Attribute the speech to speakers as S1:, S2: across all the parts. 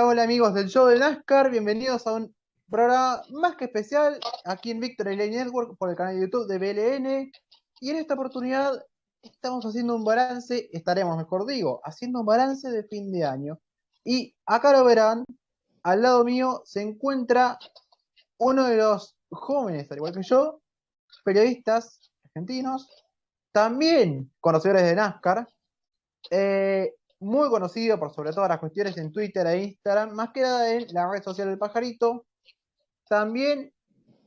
S1: Hola amigos del show de NASCAR, bienvenidos a un programa más que especial aquí en Victory Lane Network por el canal de YouTube de BLN. Y en esta oportunidad estamos haciendo un balance, estaremos, mejor digo, haciendo un balance de fin de año. Y acá lo verán, al lado mío se encuentra uno de los jóvenes, al igual que yo, periodistas argentinos, también conocedores de NASCAR, muy conocido por sobre todo las cuestiones en Twitter e Instagram, más que nada en la red social del pajarito, también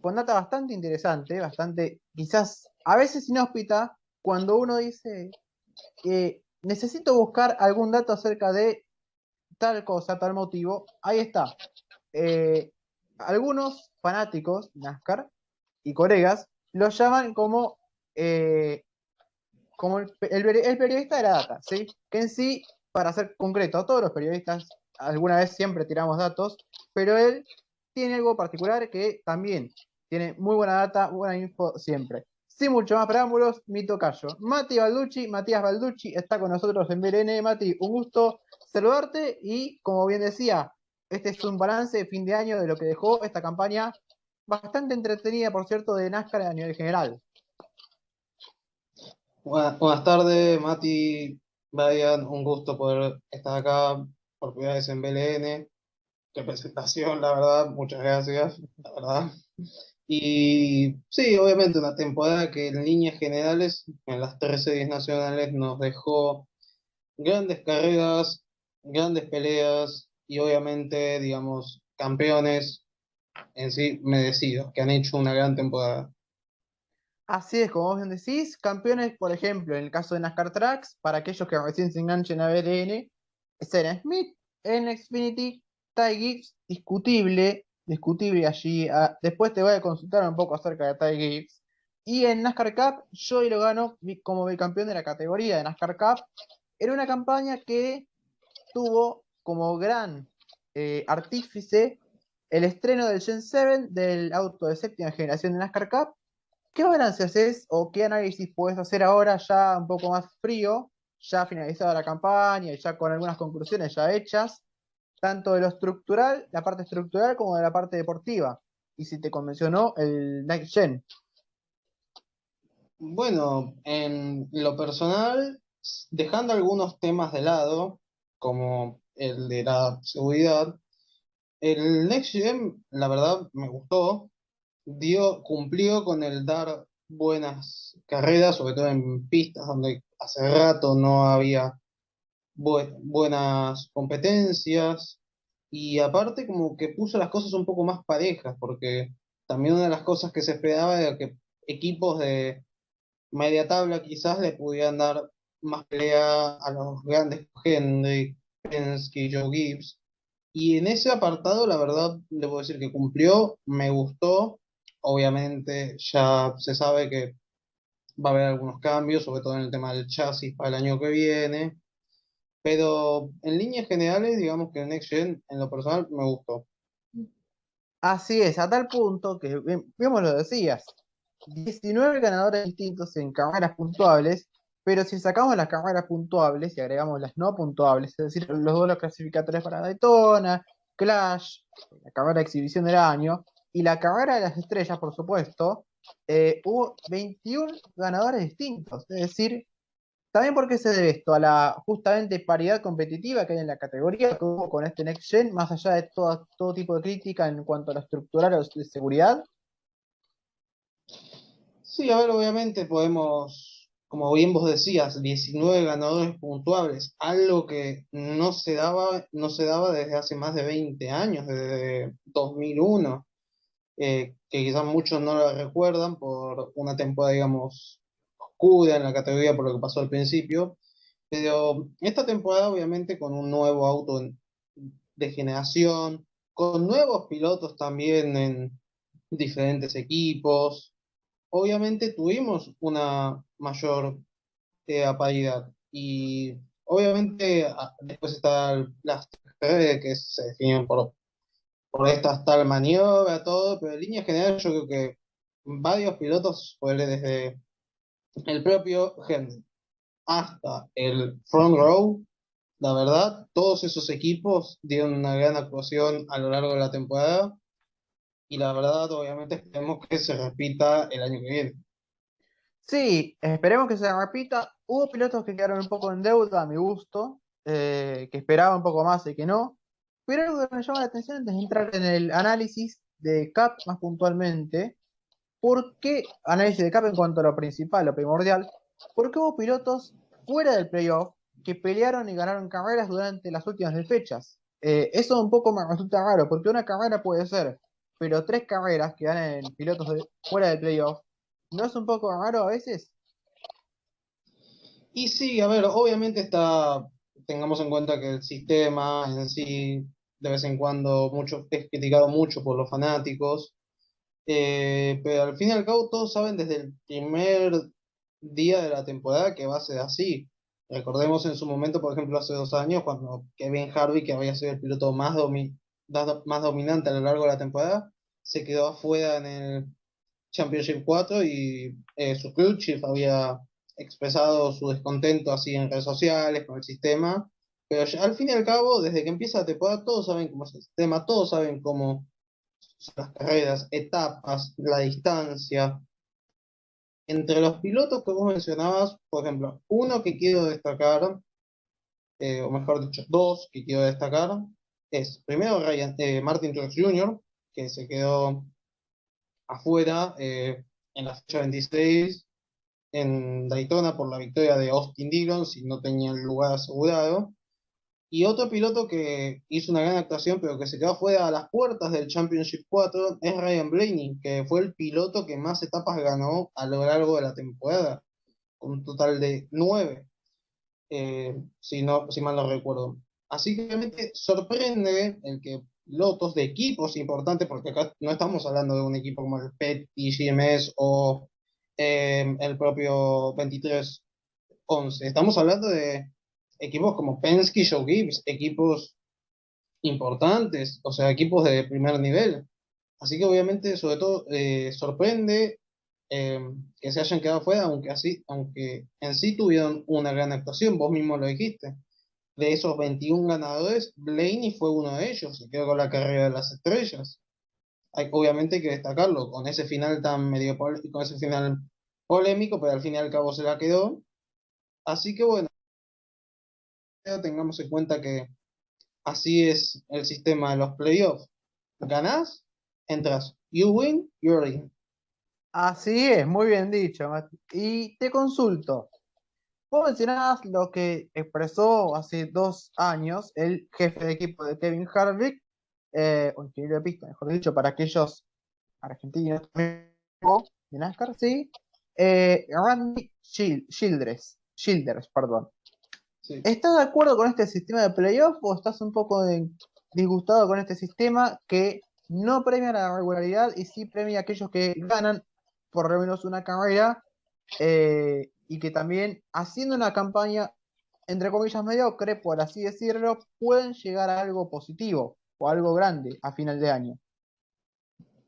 S1: con data bastante interesante, bastante quizás a veces inhóspita, cuando uno dice necesito buscar algún dato acerca de tal cosa, tal motivo, ahí está. Eh, Algunos fanáticos NASCAR y colegas lo llaman como el periodista de la data, ¿sí? Que en sí, para ser concreto, todos los periodistas alguna vez siempre tiramos datos, pero él tiene algo particular que también tiene muy buena data, buena info siempre. Sin mucho más preámbulos, mi tocayo. Matías Balducci, está con nosotros en BLN. Mati, un gusto saludarte y, como bien decía, este es un balance de fin de año de lo que dejó esta campaña bastante entretenida, por cierto, de NASCAR a nivel general.
S2: Buenas tardes, Mati, Brian, un gusto poder estar acá por primera vez en BLN. Qué presentación, la verdad, muchas gracias, la verdad. Y sí, obviamente una temporada que en líneas generales, en las tres series nacionales, nos dejó grandes carreras, grandes peleas y obviamente, digamos, campeones en sí merecidos, que han hecho una gran temporada.
S1: Así es, como vos bien decís, campeones, por ejemplo, en el caso de NASCAR Tracks, para aquellos que recién se enganchen a BLN, Stephen Smith, en Xfinity, Ty Gibbs, discutible allí. Después te voy a consultar un poco acerca de Ty Gibbs. Y en NASCAR Cup, Joey Logano como bicampeón de la categoría de NASCAR Cup, en una campaña que tuvo como gran artífice el estreno del Gen 7 del auto de séptima generación de NASCAR Cup. ¿Qué balance haces o qué análisis puedes hacer ahora ya un poco más frío, ya finalizada la campaña y ya con algunas conclusiones ya hechas, tanto de lo estructural, la parte estructural, como de la parte deportiva? Y si te convencionó el Next Gen.
S2: Bueno, en lo personal, dejando algunos temas de lado, como el de la seguridad, el Next Gen, la verdad, me gustó, cumplió con el dar buenas carreras, sobre todo en pistas donde hace rato no había buenas competencias, y aparte como que puso las cosas un poco más parejas, porque también una de las cosas que se esperaba era que equipos de media tabla quizás le pudieran dar más pelea a los grandes Henry, Penske, Joe Gibbs. Y en ese apartado, la verdad, debo decir que cumplió, me gustó. Obviamente ya se sabe que va a haber algunos cambios, sobre todo en el tema del chasis para el año que viene. Pero en líneas generales, digamos que el Next Gen, en lo personal, me gustó.
S1: Así es, a tal punto que, bien vos lo decías, 19 ganadores distintos en carreras puntuables, pero si sacamos las carreras puntuables y agregamos las no puntuables, es decir, los duelos clasificatorios para Daytona, Clash, la carrera de exhibición del año y la carrera de las estrellas, por supuesto, hubo 21 ganadores distintos. Es decir, también porque se debe esto a la justamente paridad competitiva que hay en la categoría que hubo con este Next Gen, más allá de todo tipo de crítica en cuanto a lo estructural o de seguridad.
S2: Sí, a ver, obviamente podemos, como bien vos decías, 19 ganadores puntuables, algo que no se daba desde hace más de 20 años, desde 2001, que quizás muchos no lo recuerdan por una temporada, digamos, oscura en la categoría por lo que pasó al principio, pero esta temporada obviamente con un nuevo auto de generación, con nuevos pilotos también en diferentes equipos. Obviamente tuvimos una mayor paridad y obviamente después está las que se definen por estas tal maniobra, todo, pero en líneas generales yo creo que varios pilotos, desde el propio Henry hasta el front row, La verdad, todos esos equipos dieron una gran actuación a lo largo de la temporada y la verdad, obviamente, esperemos que se repita el año que viene.
S1: Sí, esperemos que se repita. Hubo pilotos que quedaron un poco en deuda a mi gusto, que esperaba un poco más y que no. Pero algo que me llama la atención antes de entrar en el análisis de CAP más puntualmente, ¿por qué análisis de CAP en cuanto a lo principal, lo primordial? ¿Por qué hubo pilotos fuera del playoff que pelearon y ganaron carreras durante las últimas 10 fechas? Eso un poco me resulta raro, porque una carrera puede ser, pero tres carreras que ganen pilotos fuera del playoff, ¿no es un poco raro a veces?
S2: Y sí, a ver, obviamente está, tengamos en cuenta que el sistema en sí, de vez en cuando, mucho, es criticado mucho por los fanáticos, pero al fin y al cabo todos saben desde el primer día de la temporada que va a ser así. Recordemos en su momento, por ejemplo, hace 2 años, cuando Kevin Harvick, que había sido el piloto más dominante a lo largo de la temporada, se quedó afuera en el Championship 4 y su crew chief había expresado su descontento así en redes sociales con el sistema. Pero al fin y al cabo, desde que empieza la temporada, todos saben cómo es el sistema, todos saben cómo son las carreras, etapas, la distancia. Entre los pilotos que vos mencionabas, por ejemplo, uno que quiero destacar, o mejor dicho, dos que quiero destacar, es primero Martin Truex Jr., que se quedó afuera en la fecha 26 en Daytona por la victoria de Austin Dillon, si no tenía el lugar asegurado. Y otro piloto que hizo una gran actuación, pero que se quedó fuera a las puertas del Championship 4, es Ryan Blaney, que fue el piloto que más etapas ganó a lo largo de la temporada, con un total de 9, si, no, si mal no recuerdo. Así que realmente sorprende el que pilotos de equipos importantes, porque acá no estamos hablando de un equipo como el PET, GMS o el propio 2311. Estamos hablando de equipos como Penske y Joe Gibbs, equipos importantes, o sea, equipos de primer nivel. Así que obviamente, sobre todo, sorprende eh, que se hayan quedado fuera, aunque en sí tuvieron una gran actuación, vos mismo lo dijiste. De esos 21 ganadores, Blaney fue uno de ellos, se quedó con la carrera de las estrellas. Obviamente hay que destacarlo, con ese final tan con ese final polémico, pero al fin y al cabo se la quedó. Así que bueno, tengamos en cuenta que así es el sistema de los playoffs. Ganás, entras. You win, you're in.
S1: Así es, muy bien dicho, Mati. Y te consulto, vos mencionabas lo que expresó hace 2 años el jefe de equipo de Kevin Harvick, o ingeniero de pista, mejor dicho, para aquellos argentinos también de NASCAR, sí, Randy Childress, perdón.
S2: Sí.
S1: ¿Estás de acuerdo con este sistema de playoff o estás un poco disgustado con este sistema que no premia la regularidad y sí premia a aquellos que ganan por lo menos una carrera, y que también haciendo una campaña entre comillas mediocre, por así decirlo, pueden llegar a algo positivo o algo grande a final de año?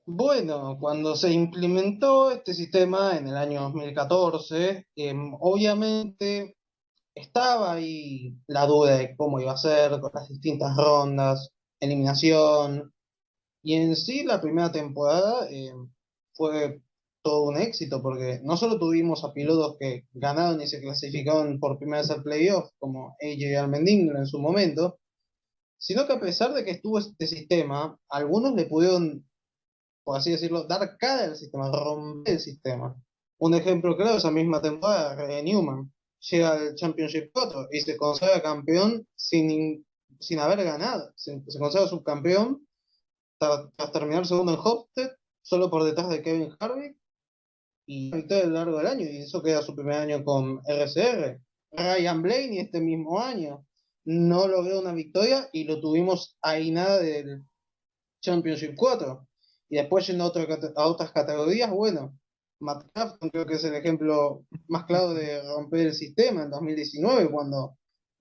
S2: Bueno, cuando se implementó este sistema en el año 2014, obviamente estaba ahí la duda de cómo iba a ser con las distintas rondas, eliminación, y en sí la primera temporada fue todo un éxito, porque no solo tuvimos a pilotos que ganaron y se clasificaron por primera vez al playoff, como AJ Allmendinger en su momento, sino que a pesar de que estuvo este sistema, algunos le pudieron, por así decirlo, dar cara al sistema, romper el sistema. Un ejemplo claro, esa misma temporada, Ray Newman llega al Championship 4 y se consagra campeón sin haber ganado. Se consagra subcampeón tras terminar segundo en Hofstede, solo por detrás de Kevin Harvick y victoria a lo largo del año. Y eso queda su primer año con RCR. Ryan Blaney este mismo año no logró una victoria y lo tuvimos ahí nada del Championship 4. Y después yendo a otras categorías, bueno, Matt Crafton creo que es el ejemplo más claro de romper el sistema en 2019, cuando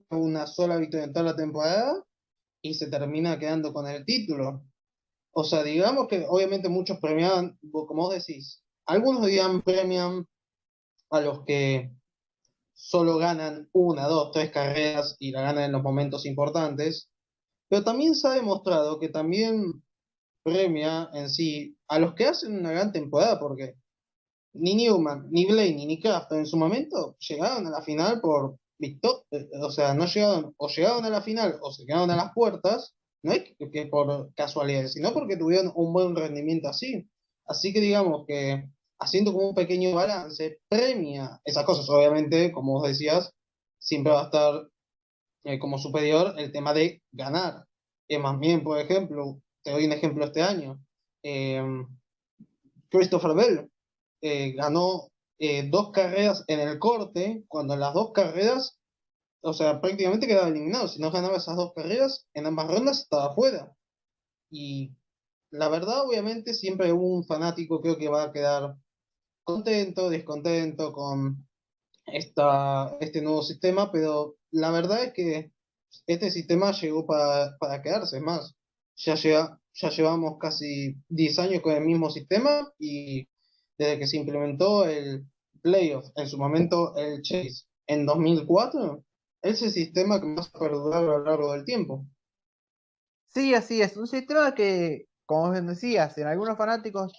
S2: tuvo una sola victoria en toda la temporada y se termina quedando con el título. O sea, digamos que obviamente muchos premiaban, como vos decís, algunos dirán premian a los que solo ganan una, dos, tres carreras y la ganan en los momentos importantes, pero también se ha demostrado que también premia en sí a los que hacen una gran temporada, porque ni Newman, ni Blaney, ni Kraft en su momento llegaron a la final por victoria, o sea, no llegaron, o llegaron a la final o se quedaron a las puertas, no es que por casualidad, sino porque tuvieron un buen rendimiento así. Así que digamos que haciendo como un pequeño balance, premia esas cosas. Obviamente, como vos decías, siempre va a estar como superior el tema de ganar. Más bien, por ejemplo, te doy un ejemplo este año. eh, Christopher Bell ganó dos carreras en el corte, cuando en las dos carreras, o sea, prácticamente quedaba eliminado. Si no ganaba esas dos carreras, en ambas rondas estaba fuera. Y la verdad, obviamente, siempre un fanático creo que va a quedar contento, descontento con este nuevo sistema, pero la verdad es que este sistema llegó para quedarse. Es más, ya llevamos casi 10 años con el mismo sistema y desde que se implementó el playoff, en su momento el Chase, en 2004, es el sistema que más ha perdurado a lo largo del tiempo.
S1: Sí, así es. Un sistema que, como bien decías, en algunos fanáticos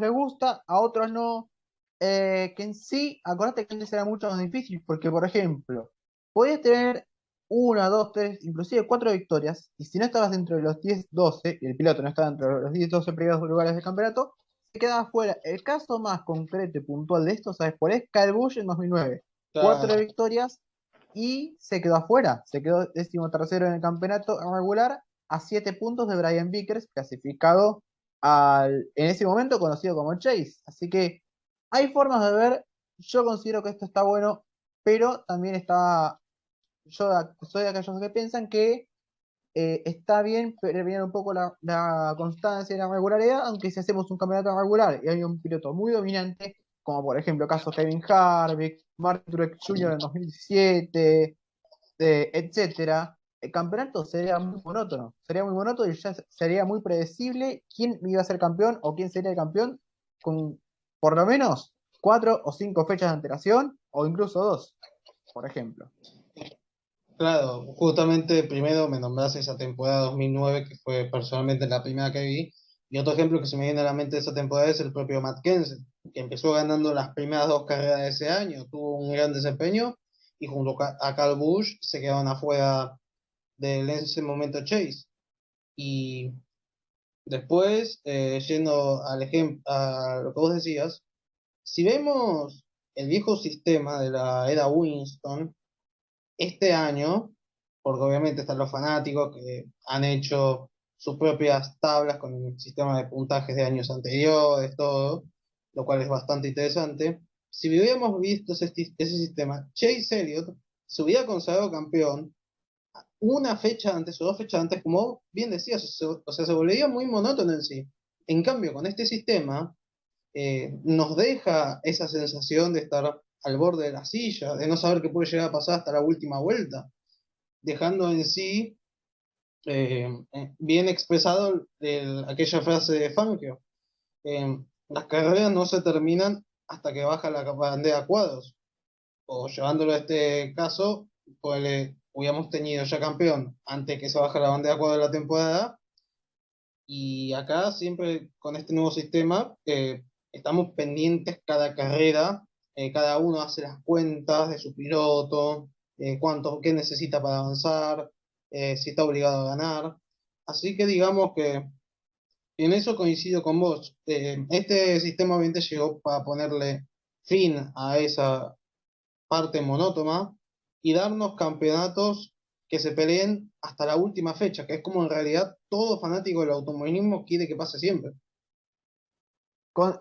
S1: les gusta, a otros no. Que en sí, acordate que antes era mucho más difícil, porque por ejemplo, podías tener una, dos, tres, inclusive cuatro victorias, y si no estabas dentro de los 10 12 y el piloto no estaba dentro de los 10 12 primeros lugares del campeonato, se quedaba fuera. El caso más concreto y puntual de esto, ¿sabes cuál es? Kyle Busch en 2009. Cuatro
S2: Claro.
S1: victorias y se quedó afuera. Se quedó 13º en el campeonato regular a 7 puntos de Brian Vickers, clasificado en ese momento conocido como Chase. Así que hay formas de ver, yo considero que esto está bueno, pero también está, soy de aquellos que piensan que está bien premiar un poco la constancia y la regularidad, aunque si hacemos un campeonato regular y hay un piloto muy dominante, como por ejemplo el caso Kevin Harvick, Martin Truex Jr. en 2017, etcétera, el campeonato sería muy monótono y ya sería muy predecible quién iba a ser campeón o quién sería el campeón con por lo menos 4 o 5 fechas de antelación o incluso dos, por ejemplo.
S2: Claro, justamente primero me nombraste esa temporada 2009, que fue personalmente la primera que vi, y otro ejemplo que se me viene a la mente de esa temporada es el propio Matt Kenseth, que empezó ganando las primeras dos carreras de ese año, tuvo un gran desempeño, y junto a Carl Busch se quedaron afuera del en ese momento Chase. Y después, yendo al ejemplo, a lo que vos decías, si vemos el viejo sistema de la era Winston, este año, porque obviamente están los fanáticos que han hecho sus propias tablas con el sistema de puntajes de años anteriores, todo, lo cual es bastante interesante. Si hubiéramos visto ese sistema, Chase Elliott se hubiera consagrado campeón una fecha antes o dos fechas antes, como bien decías, o sea, se volvería muy monótono en sí. En cambio, con este sistema, nos deja esa sensación de estar al borde de la silla, de no saber qué puede llegar a pasar hasta la última vuelta, dejando en sí bien expresado aquella frase de Fangio. Las carreras no se terminan hasta que baja la bandera a cuadros, o llevándolo a este caso, pues hubiéramos tenido ya campeón antes que se baja la bandera a cuadros de la temporada, y acá siempre con este nuevo sistema estamos pendientes cada carrera, cada uno hace las cuentas de su piloto, qué necesita para avanzar, si está obligado a ganar. Así que digamos que en eso coincido con vos. Este sistema obviamente llegó para ponerle fin a esa parte monótona y darnos campeonatos que se peleen hasta la última fecha, que es como en realidad todo fanático del automovilismo quiere que pase siempre.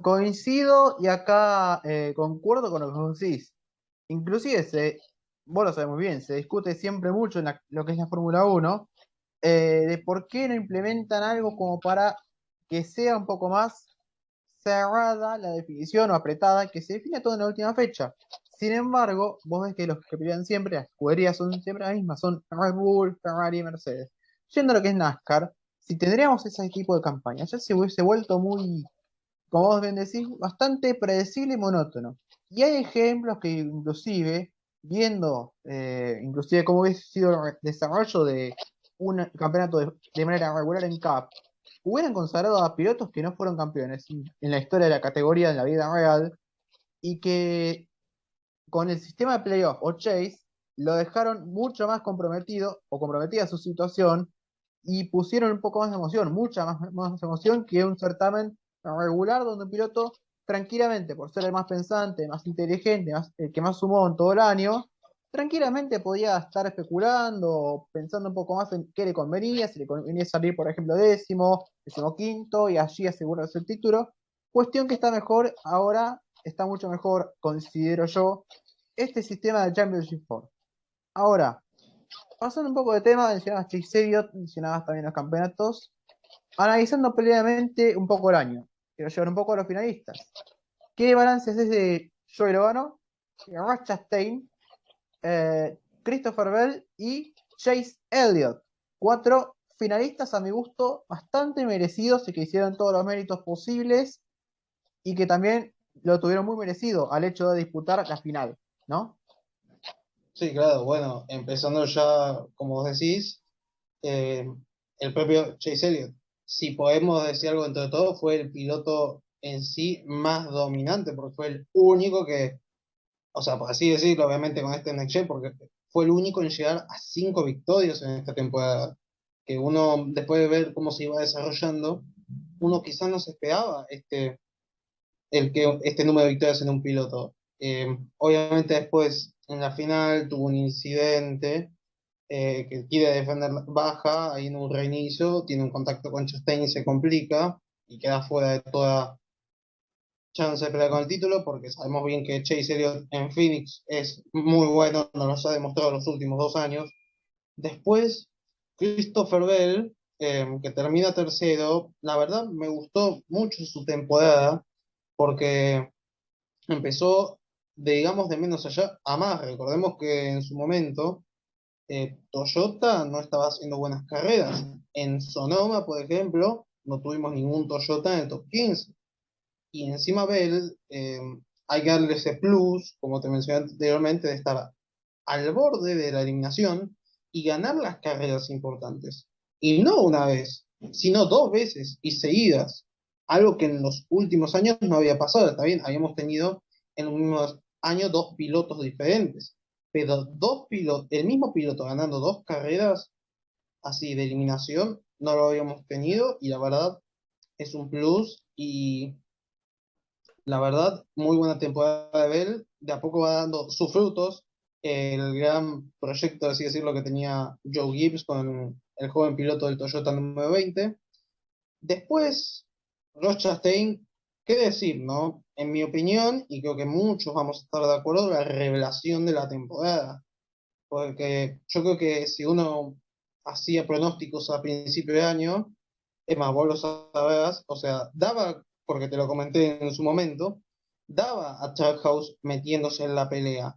S1: Coincido y acá concuerdo con lo que vos decís. Inclusive, vos lo sabes muy bien, se discute siempre mucho en lo que es la Fórmula 1, de por qué no implementan algo como para que sea un poco más cerrada la definición o apretada, que se define todo en la última fecha. Sin embargo, vos ves que los que pelean siempre, las escuderías son siempre las mismas, son Red Bull, Ferrari y Mercedes. Yendo a lo que es NASCAR, si tendríamos ese tipo de campaña, ya se hubiese vuelto muy, como vos bien decís, bastante predecible y monótono. Y hay ejemplos que inclusive, viendo inclusive cómo hubiese sido el desarrollo de un campeonato de manera regular en Cup, hubieran consagrado a pilotos que no fueron campeones en la historia de la categoría en la vida real y que con el sistema de playoff o chase lo dejaron mucho más comprometido o comprometida su situación y pusieron un poco más de emoción, mucha más emoción que un certamen regular donde un piloto tranquilamente, por ser el más pensante, más inteligente, el que más sumó en todo el año, tranquilamente podía estar especulando, pensando un poco más en qué le convenía, si le convenía salir, por ejemplo, décimo quinto y allí asegurarse el título. Cuestión que está mejor ahora, está mucho mejor, considero yo, este sistema de Championship Four. Ahora, pasando un poco de tema, mencionabas Chase Elliott, mencionabas también los campeonatos. Analizando previamente un poco el año, quiero llevar un poco a los finalistas. ¿Qué balance es de Joey Logano, Ross Chastain, Christopher Bell y Chase Elliott? Cuatro finalistas a mi gusto bastante merecidos y que hicieron todos los méritos posibles y que también lo tuvieron muy merecido al hecho de disputar la final, ¿no?
S2: Sí, claro, bueno, empezando ya, como vos decís, eh, el propio Chase Elliott, si podemos decir algo entre todos, fue el piloto en sí más dominante, porque fue el único que, o sea, por así decirlo, obviamente con este Next Gen, porque fue el único en llegar a 5 victorias en esta temporada, que uno, después de ver cómo se iba desarrollando, uno quizás no se esperaba este número de victorias en un piloto. Obviamente después, en la final, tuvo un incidente que quiere defender baja, ahí en un reinicio, tiene un contacto con Chastain y se complica y queda fuera de toda chance de pelear con el título, porque sabemos bien que Chase Elliott en Phoenix es muy bueno, nos lo ha demostrado los últimos 2 años. Después, Christopher Bell, que termina tercero, la verdad me gustó mucho su temporada, porque empezó, digamos, de menos allá a más. Recordemos que en su momento Toyota no estaba haciendo buenas carreras. En Sonoma, por ejemplo, no tuvimos ningún Toyota en el top 15. Y encima Bell, hay que darle ese plus, como te mencioné anteriormente, de estar al borde de la eliminación y ganar las carreras importantes. Y no una vez, sino 2 veces y seguidas. Algo que en los últimos años no había pasado. Está bien, habíamos tenido en los mismos años 2 pilotos diferentes. Pero el mismo piloto ganando 2 carreras así de eliminación, no lo habíamos tenido y la verdad es un plus y la verdad, muy buena temporada de Bell. De a poco va dando sus frutos. El gran proyecto, así decirlo, que tenía Joe Gibbs con el joven piloto del Toyota número 20. Después, Ross Chastain, qué decir, ¿no? En mi opinión, y creo que muchos vamos a estar de acuerdo, la revelación de la temporada. Porque yo creo que si uno hacía pronósticos a principio de año, es más, vos lo sabrás, o sea, daba, porque te lo comenté en su momento, daba a Trackhouse metiéndose en la pelea.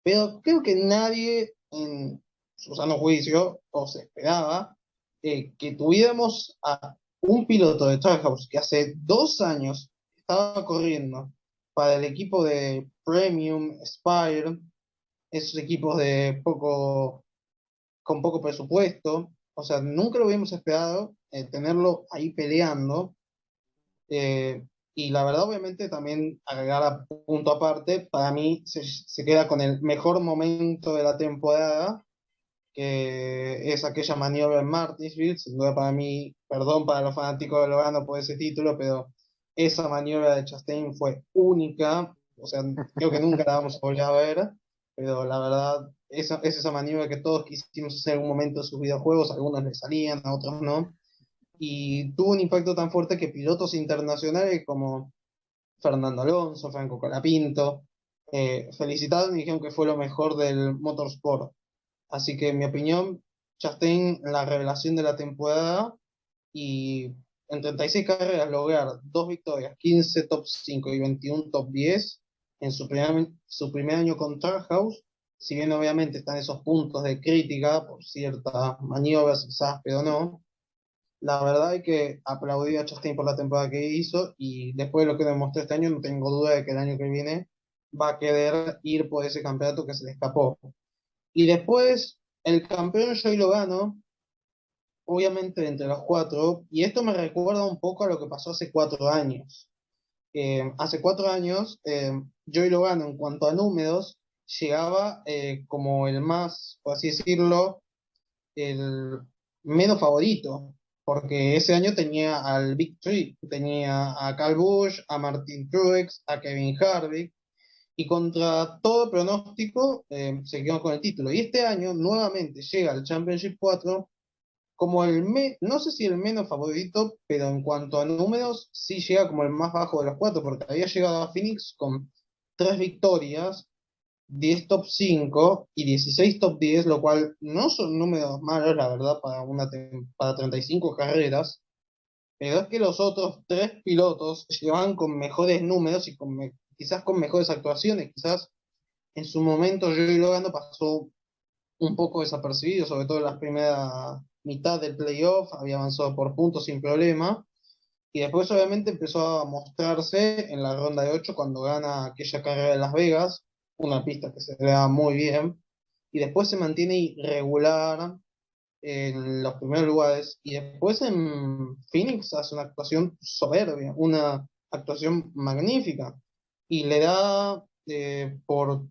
S2: Pero creo que nadie en su sano juicio, o se esperaba, que tuviéramos a un piloto de Trackhouse que hace 2 años estaba corriendo para el equipo de Premium, Spire, esos equipos con poco presupuesto. O sea, nunca lo habíamos esperado tenerlo ahí peleando. eh, y la verdad, obviamente, también agregar a punto aparte, para mí se queda con el mejor momento de la temporada, que es aquella maniobra en Martinsville. Sin duda para mí, perdón para los fanáticos de Logano por ese título, pero esa maniobra de Chastain fue única. O sea, creo que nunca la vamos a volver a ver, pero la verdad, es esa maniobra que todos quisimos hacer en algún momento de sus videojuegos, a algunos les salían, a otros no, y tuvo un impacto tan fuerte que pilotos internacionales como Fernando Alonso, Franco Colapinto, felicitaron y dijeron que fue lo mejor del motorsport. Así que en mi opinión, Chastain, la revelación de la temporada, y en 36 carreras lograr 2 victorias, 15 top 5 y 21 top 10 en su primer año con Trackhouse. Si bien obviamente están esos puntos de crítica por ciertas maniobras, quizás, pero no, la verdad hay que aplaudir a Chastain por la temporada que hizo y después de lo que demostró este año, no tengo duda de que el año que viene va a querer ir por ese campeonato que se le escapó. Y después, el campeón Joey Logano, obviamente entre los cuatro, y esto me recuerda un poco a lo que pasó hace 4 años. Hace 4 años, Joey Logano, en cuanto a números, llegaba como el más, por así decirlo, el menos favorito, porque ese año tenía al Big Three, tenía a Carl Busch, a Martin Truex, a Kevin Harvick, y contra todo pronóstico se quedó con el título. Y este año nuevamente llega al Championship 4 como no sé si el menos favorito, pero en cuanto a números, sí llega como el más bajo de los cuatro, porque había llegado a Phoenix con 3 victorias, 10 top 5 y 16 top 10, lo cual no son números malos, la verdad, para 35 carreras, pero es que los otros tres pilotos llevan con mejores números y quizás con mejores actuaciones. Quizás en su momento Joey Logano pasó un poco desapercibido, sobre todo en la primera mitad del playoff, había avanzado por puntos sin problema, y después obviamente empezó a mostrarse en la ronda de 8 cuando gana aquella carrera de Las Vegas, una pista que se le da muy bien, y después se mantiene irregular en los primeros lugares, y después en Phoenix hace una actuación soberbia, una actuación magnífica, y le da por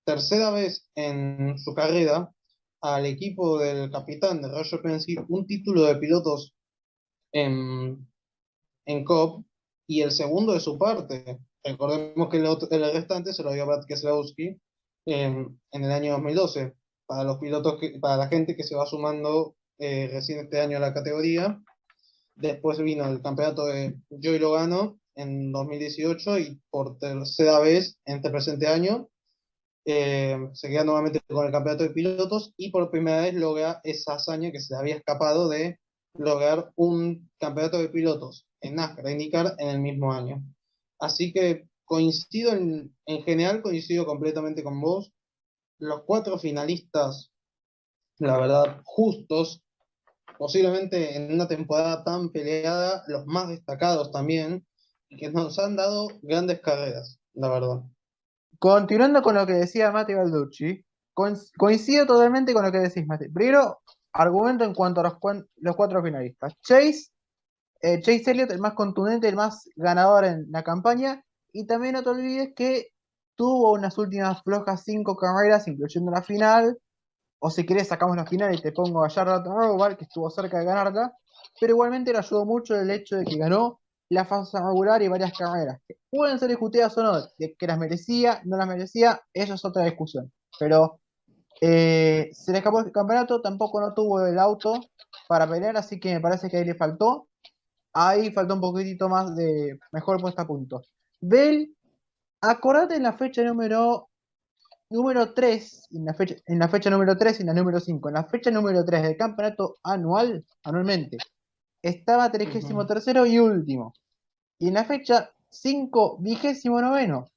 S2: tercera vez en su carrera al equipo del capitán de Roger Penske un título de pilotos en, en Cup y el segundo de su parte. Recordemos que el restante se lo dio a Brad Keselowski en el año 2012. Para los pilotos para la gente que se va sumando recién este año a la categoría. Después vino el campeonato de Joey Logano en 2018 y por tercera vez en este presente año se queda nuevamente con el campeonato de pilotos y por primera vez logra esa hazaña que se le había escapado de lograr un campeonato de pilotos en NASCAR, IndyCar en el mismo año. Así que coincido en general, coincido completamente con vos. Los cuatro finalistas, la verdad, justos, posiblemente en una temporada tan peleada, los más destacados también, y que nos han dado grandes carreras, la verdad.
S1: Continuando con lo que decía Mati Balducci, coincido totalmente con lo que decís, Mati. Primero, argumento en cuanto a los cuatro finalistas. Chase Elliott, el más contundente, el más ganador en la campaña. Y también no te olvides que tuvo unas últimas flojas 5 carreras, incluyendo la final. O si querés, sacamos la final y te pongo a Charlotte Roval, que estuvo cerca de ganarla. Pero igualmente le ayudó mucho el hecho de que ganó la fase regular y varias carreras. Que pueden ser discutidas o no, de que las merecía, no las merecía, eso es otra discusión. Pero se le escapó el campeonato, tampoco no tuvo el auto para pelear, así que me parece que ahí le faltó. Ahí faltó un poquitito más de mejor puesta a punto. Bell, acordate en la fecha número 3, en la fecha número 3 y en la número 5. En la fecha número 3 del campeonato anualmente, estaba trigésimo
S2: Ujú.
S1: tercero y último. Y en la fecha 5, vigésimo noveno.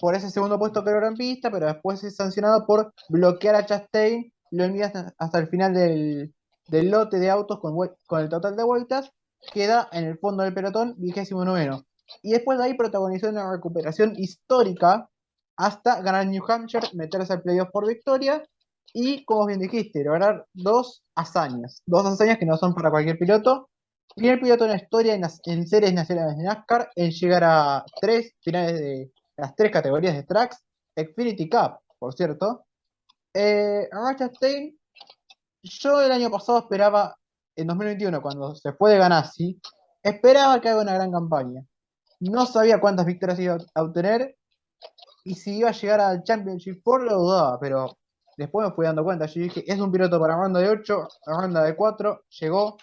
S1: Por ese segundo puesto que logró en pista, pero después es sancionado por bloquear a Chastain, lo envía hasta el final del lote de autos con el total de vueltas, queda en el fondo del pelotón, vigésimo noveno. Y después de ahí protagonizó una recuperación histórica hasta ganar New Hampshire, meterse al playoff por victoria y, como bien dijiste, lograr dos hazañas que no son para cualquier piloto. Primer piloto en la historia en series nacionales de NASCAR en llegar a 3 finales de las 3 categorías de tracks, Xfinity Cup, por cierto. Ross Chastain, yo el año pasado esperaba, en 2021, cuando se fue de Ganassi, esperaba que haga una gran campaña. No sabía cuántas victorias iba a obtener y si iba a llegar al Championship por lo dudaba, pero después me fui dando cuenta. Yo dije, es un piloto para ronda de 8, ronda de 4, llegó.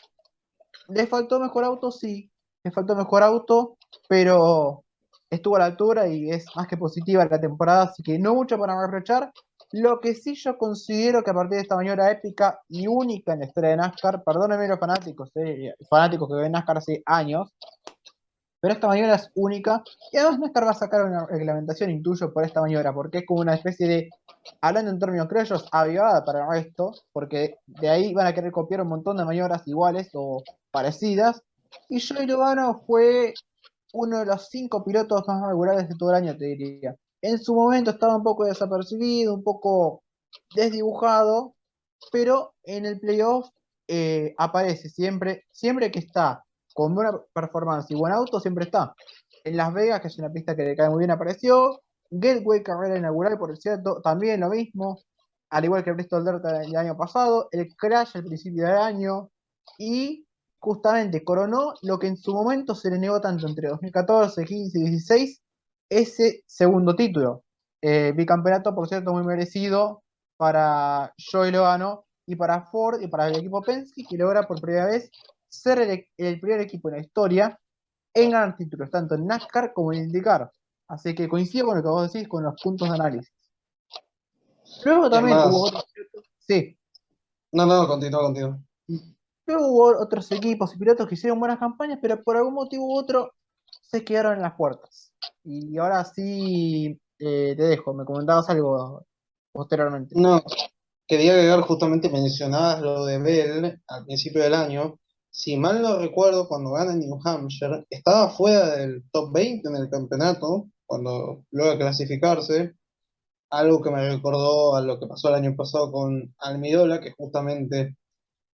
S1: ¿Le faltó mejor auto? Sí, le faltó mejor auto, pero estuvo a la altura y es más que positiva la temporada, así que no mucho para reprochar. Lo que sí yo considero que a partir de esta maniobra épica y única en la historia de NASCAR, perdónenme los fanáticos que ven NASCAR hace años, pero esta maniobra es única y además NASCAR va a sacar una reglamentación, intuyo, por esta maniobra, porque es como una especie de, hablando en términos criollos, avivada para el resto, porque de ahí van a querer copiar un montón de maniobras iguales o parecidas. Y Joey Logano fue uno de los 5 pilotos más regulares de todo el año, te diría. En su momento estaba un poco desapercibido, un poco desdibujado, pero en el playoff aparece siempre, siempre que está con buena performance y buen auto, siempre está. En Las Vegas, que es una pista que le cae muy bien, apareció. Gateway, carrera inaugural, por cierto, también lo mismo, al igual que Bristol Dirt el año pasado, el Crash al principio del año, y justamente coronó lo que en su momento se le negó tanto entre 2014, 15 y 16, ese segundo título. Bicampeonato, por cierto, muy merecido para Joey Logano y para Ford y para el equipo Penske, que logra por primera vez ser el primer equipo en la historia en ganar títulos, tanto en NASCAR como en IndyCar. Así que coincido con lo que vos decís con los puntos de análisis. Luego
S2: Es
S1: también hubo
S2: más,
S1: otros, sí,
S2: no, no, continúa, continúa.
S1: luego hubo otros equipos y pilotos que hicieron buenas campañas, pero por algún motivo u otro se quedaron en las puertas. Y ahora sí te dejo, me comentabas algo posteriormente.
S2: No, quería agregar justamente, mencionabas lo de Bell al principio del año. Si mal no recuerdo, cuando gana New Hampshire, estaba fuera del top 20 en el campeonato, cuando logra clasificarse, algo que me recordó a lo que pasó el año pasado con Almirola, que justamente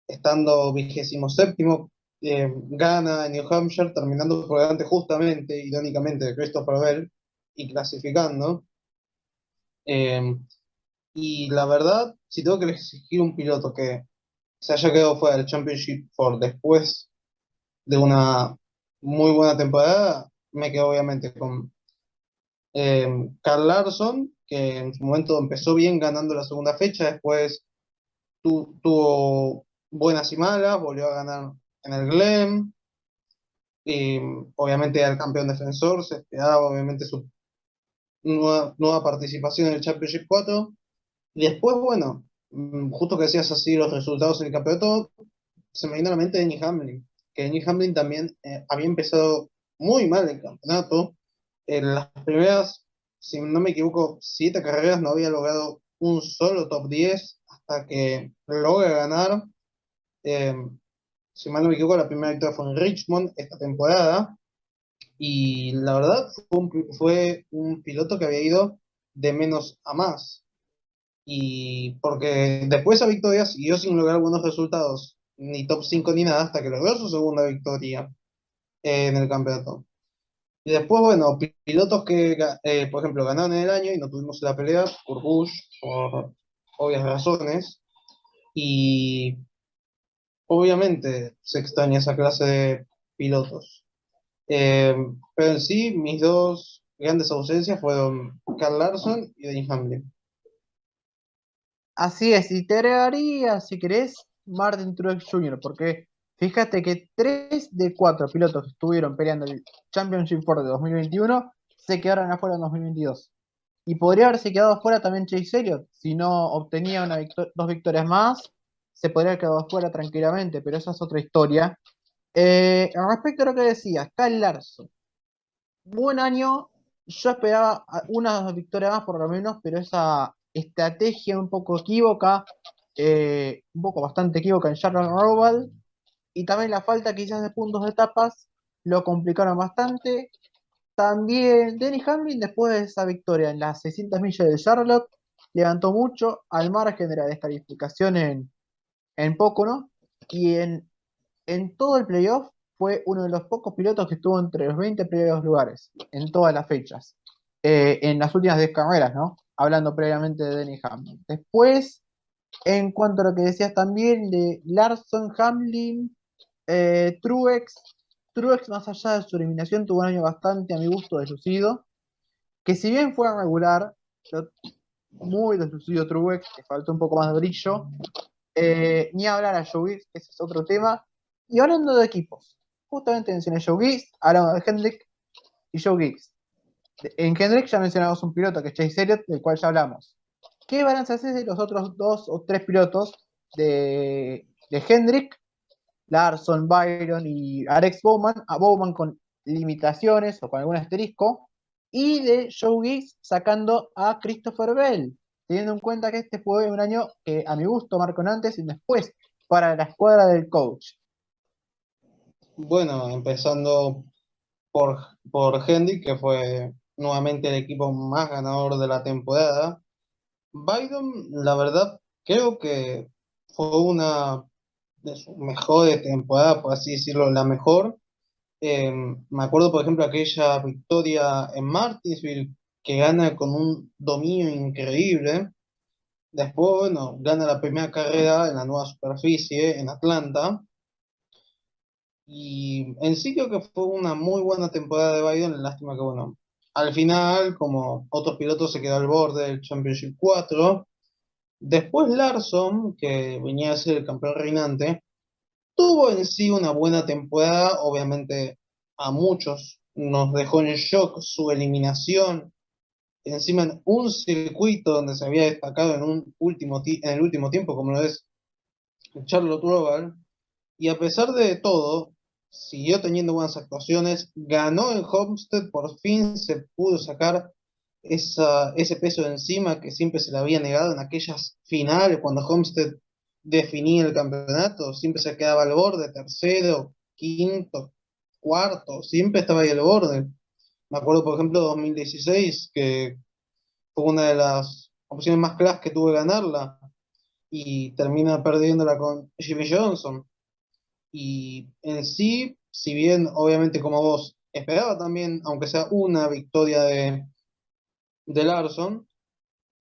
S2: estando 27º, gana en New Hampshire, terminando por delante justamente, irónicamente, de Christopher Bell y clasificando. Eh, y la verdad, si tengo que exigir un piloto que se haya quedado fuera del Championship for después de una muy buena temporada, me quedo obviamente con Carl Larson, que en su momento empezó bien ganando la segunda fecha, después tuvo buenas y malas, volvió a ganar en el Glen, y obviamente al campeón defensor, se esperaba obviamente su nueva participación en el Championship 4. Y después, bueno, justo que decías así los resultados en el campeonato, se me vino a la mente Denny Hamlin, que Denny Hamlin también había empezado muy mal el campeonato. En las primeras, si no me equivoco, 7 carreras no había logrado un solo top 10 hasta que logra ganar. eh, si mal no me equivoco, la primera victoria fue en Richmond esta temporada. Y la verdad fue un piloto que había ido de menos a más. Y porque después de esa victoria siguió sin lograr buenos resultados, ni top 5 ni nada, hasta que logró su segunda victoria en el campeonato. Y después, bueno, pilotos que, por ejemplo, ganaron en el año y no tuvimos la pelea por Bush, por obvias razones. Y obviamente se extraña esa clase de pilotos. Eh, pero en sí, mis dos grandes ausencias fueron Carl Larson y Denny Hamlin.
S1: Así es, y te agregaría, si querés, Martin Truex Jr., porque fíjate que 3 de 4 pilotos que estuvieron peleando el Championship Ford de 2021 se quedaron afuera en 2022. Y podría haberse quedado afuera también Chase Elliott, si no obtenía 2 victorias más, se podría haber quedado afuera tranquilamente, pero esa es otra historia. Respecto a lo que decías, Kyle Larson, buen año. Yo esperaba una victoria más por lo menos, pero esa estrategia un poco equívoca, un poco bastante equívoca en Charles Roval, y también la falta quizás de puntos de etapas lo complicaron bastante. También Denny Hamlin, después de esa victoria en las 600 millas de Charlotte, levantó mucho al margen de la descalificación en Pocono, y en todo el playoff fue uno de los pocos pilotos que estuvo entre los 20 primeros lugares en todas las fechas, en las últimas 10 carreras, ¿no? Hablando previamente de Denny Hamlin. Después, en cuanto a lo que decías también de Larson, Hamlin, Truex, Truex más allá de su eliminación tuvo un año bastante, a mi gusto, deslucido, que si bien fue regular, pero muy deslucido Truex, que faltó un poco más de brillo. Ni hablar a Joe Gibbs, ese es otro tema. Y hablando de equipos, justamente mencioné Joe Gibbs, hablamos de Hendrick y Joe Gibbs. En Hendrick ya mencionamos un piloto que es Chase Elliott, del cual ya hablamos. ¿Qué balance haces de los otros 2 o 3 pilotos de Hendrick, Larson, Byron y Alex Bowman? A Bowman con limitaciones o con algún asterisco. Y de Joe Gibbs sacando a Christopher Bell, teniendo en cuenta que este fue un año que a mi gusto marcó un antes y un después para la escuadra del coach.
S2: Bueno, empezando por Henry, que fue nuevamente el equipo más ganador de la temporada. Biden, la verdad, creo que fue una de sus mejores temporadas, por así decirlo, la mejor. Me acuerdo, por ejemplo, aquella victoria en Martinsville que gana con un dominio increíble. Después, bueno, gana la primera carrera en la nueva superficie en Atlanta. Y en sí creo que fue una muy buena temporada de Biden. Lástima que, bueno, al final, como otros pilotos, se quedó al borde del Championship 4. Después Larson, que venía a ser el campeón reinante, tuvo en sí una buena temporada. Obviamente a muchos nos dejó en shock su eliminación. Encima en un circuito donde se había destacado en, en el último tiempo, como lo es Charlotte Roval. Y a pesar de todo, siguió teniendo buenas actuaciones, ganó en Homestead, por fin se pudo sacar ese peso de encima que siempre se le había negado en aquellas finales, cuando Homestead definía el campeonato, siempre se quedaba al borde, tercero, quinto, cuarto, siempre estaba ahí al borde. Me acuerdo, por ejemplo, 2016, que fue una de las opciones más claras que tuve de ganarla, y termina perdiéndola con Jimmy Johnson. Y en sí, si bien obviamente como vos esperaba también, aunque sea una victoria de Larson,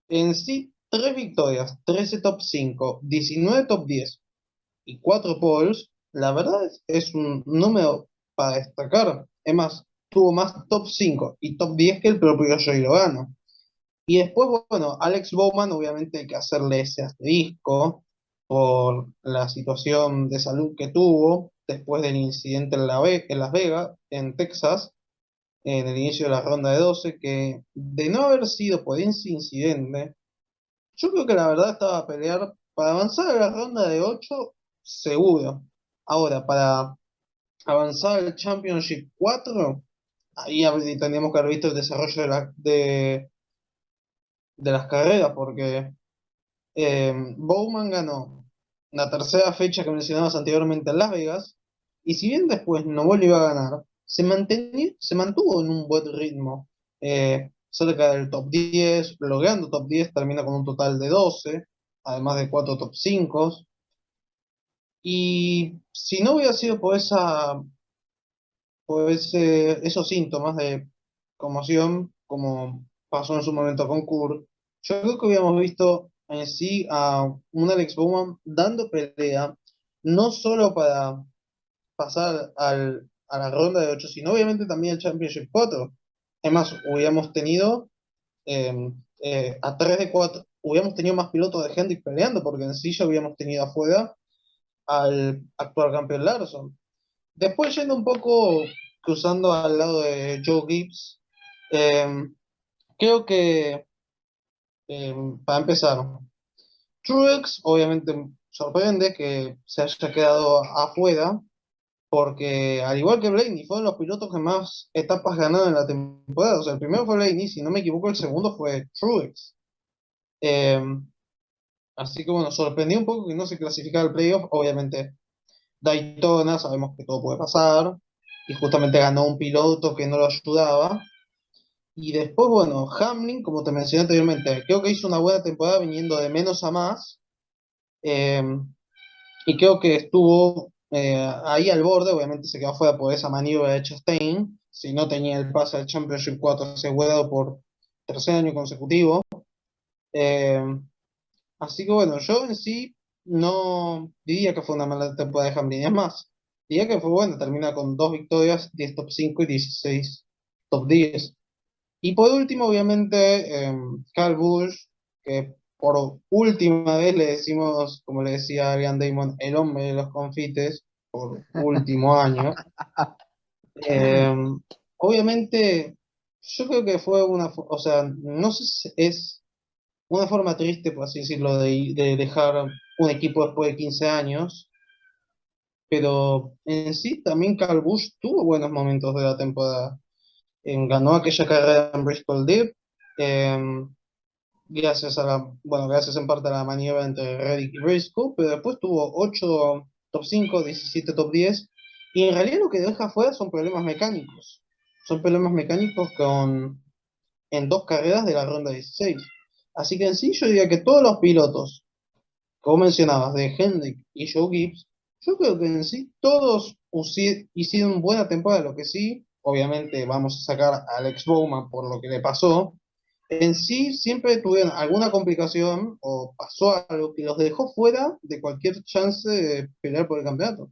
S2: en sí 3 victorias, 13 top 5, 19 top 10 y 4 poles, la verdad es un número para destacar. Es más, tuvo más top 5 y top 10 que el propio Joey Logano. Y después, bueno, Alex Bowman, obviamente hay que hacerle ese asterisco por la situación de salud que tuvo después del incidente en Las Vegas, en Texas, en el inicio de la ronda de 12, que de no haber sido por ese incidente, yo creo que la verdad estaba a pelear para avanzar a la ronda de 8 seguro. Ahora, para avanzar al Championship 4 ahí tendríamos que haber visto el desarrollo de las carreras, porque Bowman ganó la tercera fecha que mencionabas anteriormente en Las Vegas, y si bien después no volvió a ganar, se mantuvo en un buen ritmo, cerca del top 10 logrando top 10 termina con un total de 12 además de 4 top 5, y si no hubiera sido esos síntomas de conmoción, como pasó en su momento con Kurt, yo creo que hubiéramos visto en sí a un Alex Bowman dando pelea, no solo para pasar a la ronda de 8 sino obviamente también el Championship 4. Es más, hubiéramos tenido eh, a 3 de 4, hubiéramos tenido más pilotos de Hendrick peleando, porque en sí ya habíamos tenido afuera al actual campeón Larson. Después yendo un poco cruzando al lado de Joe Gibbs, eh, creo que para empezar, Truex obviamente sorprende que se haya quedado afuera, porque al igual que Blaney, fueron los pilotos que más etapas ganaron en la temporada. O sea, el primero fue Blaney, si no me equivoco, el segundo fue Truex. Eh, Así que bueno, sorprendió un poco que no se clasificara al playoff. Obviamente, Daytona, sabemos que todo puede pasar, y justamente ganó un piloto que no lo ayudaba. Y después, bueno, Hamlin, como te mencioné anteriormente, creo que hizo una buena temporada viniendo de menos a más. eh, y creo que estuvo ahí al borde, obviamente se quedó fuera por esa maniobra de Chastain, si no tenía el pase al Championship 4 asegurado por tercer año consecutivo. Eh, Así que bueno, yo en sí no diría que fue una mala temporada de Hamlin, es más, diría que fue buena, termina con 2 victorias, 10 top 5 y 16 top 10. Y por último, obviamente, Carl Busch, que por última vez le decimos, como le decía Arian Damon, el hombre de los confites, por último año. Eh, Obviamente, yo creo que fue o sea, no sé si es una forma triste, por así decirlo, de dejar un equipo después de 15 años, pero en sí también Carl Busch tuvo buenos momentos de la temporada. Ganó aquella carrera en Bristol Dirt, gracias bueno, gracias en parte a la maniobra entre Reddick y Briscoe, pero después tuvo 8 top 5, 17 top 10, y en realidad lo que deja afuera son problemas mecánicos. Son problemas mecánicos con en 2 carreras de la ronda 16. Así que en sí yo diría que todos los pilotos, como mencionabas, de Hendrick y Joe Gibbs, yo creo que en sí todos hicieron buena temporada. Lo que sí, obviamente vamos a sacar a Alex Bowman por lo que le pasó. En sí siempre tuvieron alguna complicación o pasó algo que los dejó fuera de cualquier chance de pelear por el campeonato.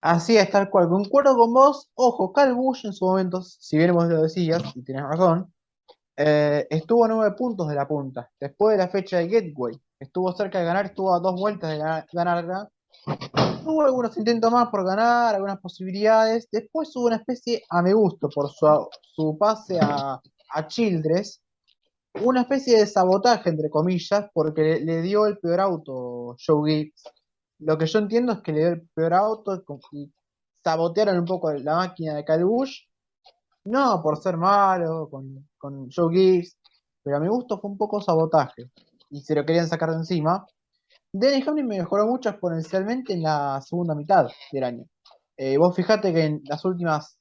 S1: Así es, tal cual, concuerdo con vos. Ojo, Cal Busch en su momento, si bien vos lo decías, y tienes razón, estuvo a 9 puntos de la punta, después de la fecha de Gateway. Estuvo cerca de ganar, estuvo a 2 vueltas de ganar. Tuvo algunos intentos más por ganar, algunas posibilidades. Después hubo una especie, a mi gusto, por su pase a Childress, una especie de sabotaje, entre comillas, porque le dio el peor auto Joe Gibbs. Lo que yo entiendo es que le dio el peor auto y sabotearon un poco la máquina de Kyle Busch, no por ser malo con Joe Gibbs, pero a mi gusto fue un poco sabotaje y se lo querían sacar de encima. Dennis Hamlin me mejoró mucho exponencialmente en la segunda mitad del año. Vos fijate que en las últimas,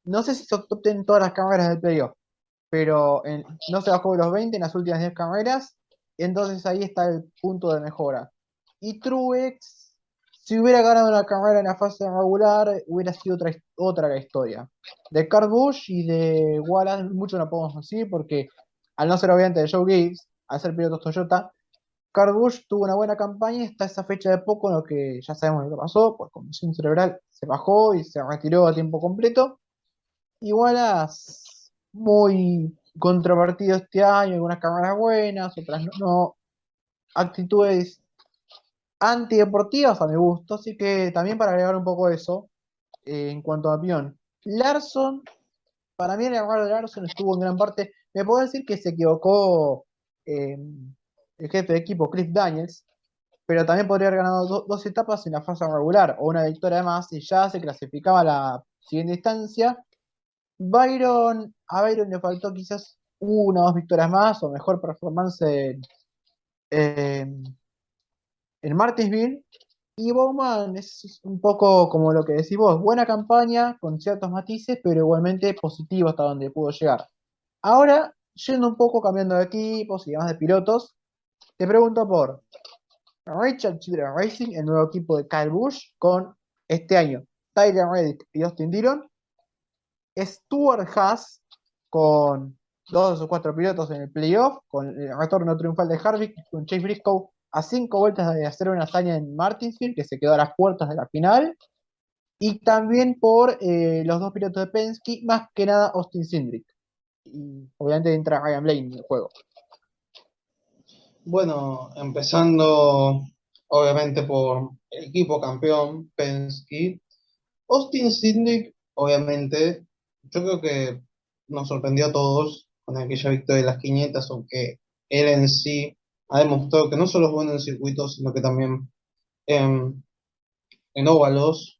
S1: no sé si son top 10 todas las cámaras del playoff, pero no se bajó de los 20 en las últimas 10 carreras, entonces ahí está el punto de mejora. Y Truex, si hubiera ganado la carrera en la fase regular, hubiera sido otra la historia. De Kurt Busch y de Wallace, mucho no podemos decir, porque al no ser obviamente de Joe Gibbs, al ser piloto Toyota, Kurt Busch tuvo una buena campaña y está esa fecha de poco en lo que ya sabemos lo que pasó, por conmoción cerebral se bajó y se retiró a tiempo completo. Igual muy controvertido este año, algunas cámaras buenas, otras no. Actitudes antideportivas a mi gusto, así que también para agregar un poco eso, en cuanto a avión. Larson, para mí el error de Larson estuvo en gran parte, me puedo decir que se equivocó eh, el jefe de equipo, Cliff Daniels, pero también podría haber ganado 2 etapas en la fase regular o una victoria más y ya se clasificaba a la siguiente instancia. A Byron le faltó quizás 1 o 2 victorias más o mejor performance en, en Martinsville. Y Bowman es un poco como lo que decís vos, buena campaña con ciertos matices, pero igualmente positivo hasta donde pudo llegar. Ahora, yendo un poco cambiando de equipos y demás de pilotos, te pregunto por Richard Childress Racing, el nuevo equipo de Kyle Busch, con este año Tyler Reddick y Austin Dillon. Stuart Haas con 2 o 4 pilotos en el playoff, con el retorno triunfal de Harvick, con Chase Briscoe a 5 vueltas de hacer una hazaña en Martinsville, que se quedó a las puertas de la final, y también por los 2 pilotos de Penske, más que nada Austin Cindric. Y obviamente entra Ryan Blaney en el juego.
S2: Bueno, empezando obviamente por el equipo campeón, Penske. Austin Cindric, obviamente, yo creo que nos sorprendió a todos con aquella victoria de las 500, aunque él en sí ha demostrado que no solo es bueno en circuitos, sino que también en, en óvalos.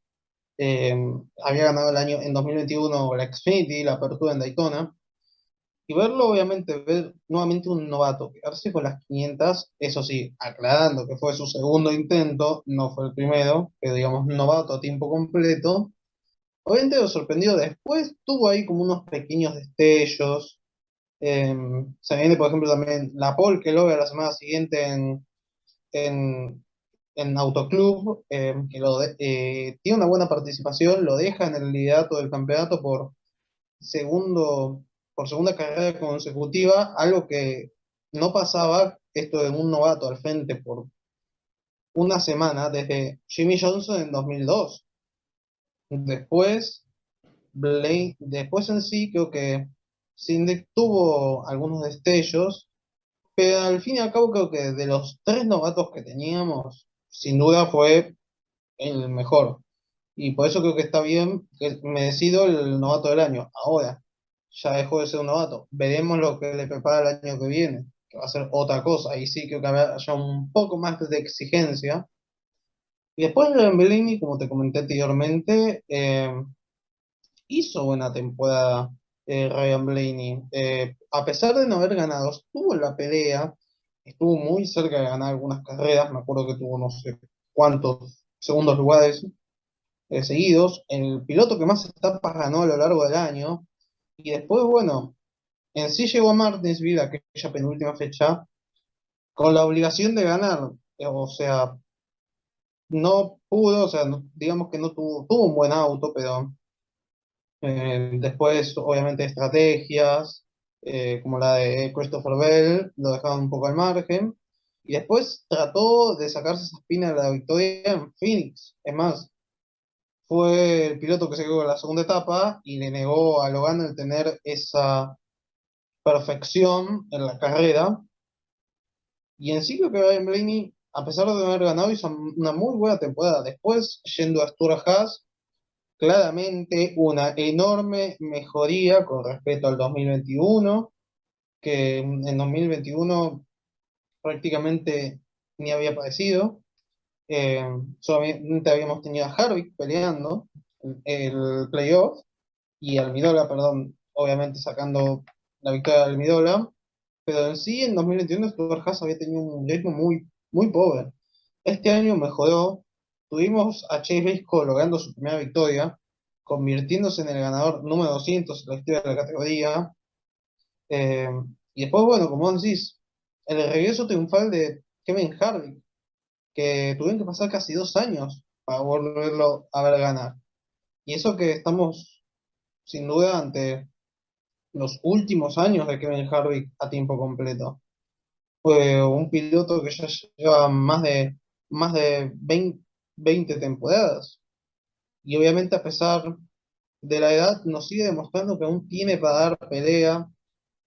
S2: Había ganado el año en 2021 la Xfinity, la Apertura en Daytona. Y verlo, obviamente, ver nuevamente un novato quedarse con las 500, eso sí, aclarando que fue su segundo intento, no fue el primero, pero digamos novato a tiempo completo. Obviamente lo sorprendió. Después tuvo ahí como unos pequeños destellos. Eh, Se viene, por ejemplo, también la pole que logra la semana siguiente en, en Autoclub, tiene una buena participación, lo deja en el liderato del campeonato segundo, por segunda carrera consecutiva, algo que no pasaba, esto de un novato al frente por una semana desde Jimmy Johnson en 2002. Después, después en sí creo que Sindek tuvo algunos destellos, pero al fin y al cabo creo que de los 3 novatos que teníamos, sin duda fue el mejor. Y por eso creo que está bien, que merecido el novato del año. Ahora, ya dejó de ser un novato. Veremos lo que le prepara el año que viene, que va a ser otra cosa. Ahí sí creo que haya un poco más de exigencia. Y después de Bellini, como te comenté anteriormente, hizo buena temporada Ryan Blaney. A pesar de no haber ganado, estuvo en la pelea, estuvo muy cerca de ganar algunas carreras. Me acuerdo que tuvo no sé cuántos segundos lugares seguidos. El piloto que más etapas ganó a lo largo del año. Y después, bueno, En sí llegó a Martinsville, aquella penúltima fecha, con la obligación de ganar. O sea, no pudo, o sea, digamos que no tuvo un buen auto, pero después, obviamente, estrategias como la de Christopher Bell lo dejaban un poco al margen. Y después trató de sacarse esa espina de la victoria en Phoenix. Es más, fue el piloto que se quedó en la segunda etapa y le negó a Logan el tener esa perfección en la carrera. Y en sí creo que Ryan Blaney, a pesar de no haber ganado, hizo una muy buena temporada. Después, yendo a Stuart Haas, claramente una enorme mejoría con respecto al 2021, que en 2021 prácticamente ni había aparecido. Eh, Solamente habíamos tenido a Harvick peleando el playoff y Almirola, perdón, obviamente sacando la victoria de Almirola, pero en sí en 2021 Stuart Haas había tenido un ritmo muy pobre. Este año mejoró, tuvimos a Chase Briscoe logrando su primera victoria, convirtiéndose en el ganador número 200 en la historia de la categoría, eh, y después, bueno, como vos decís, el regreso triunfal de Kevin Harvick, que tuvieron que pasar casi 2 años para volverlo a ver ganar. Y eso que estamos sin duda ante los últimos años de Kevin Harvick a tiempo completo. Fue un piloto que ya lleva más de 20 temporadas. Y obviamente a pesar de la edad nos sigue demostrando que aún tiene para dar pelea,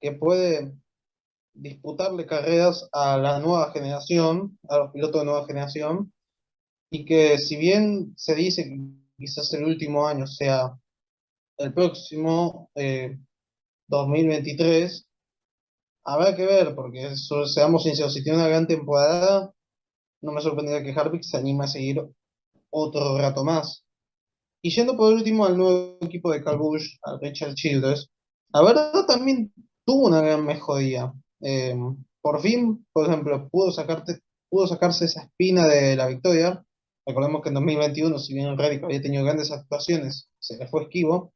S2: que puede disputarle carreras a la nueva generación, a los pilotos de nueva generación, y que si bien se dice que quizás el último año sea el próximo 2023, habrá que ver, porque seamos sinceros, si tiene una gran temporada, no me sorprendería que Harvick se anime a seguir otro rato más. Y yendo por último al nuevo equipo de Kyle Busch, al Richard Childress, la verdad también tuvo una gran mejoría. Eh, por fin, por ejemplo, pudo sacarse esa espina de la victoria. Recordemos que en 2021, si bien Reddick había tenido grandes actuaciones, se le fue esquivo.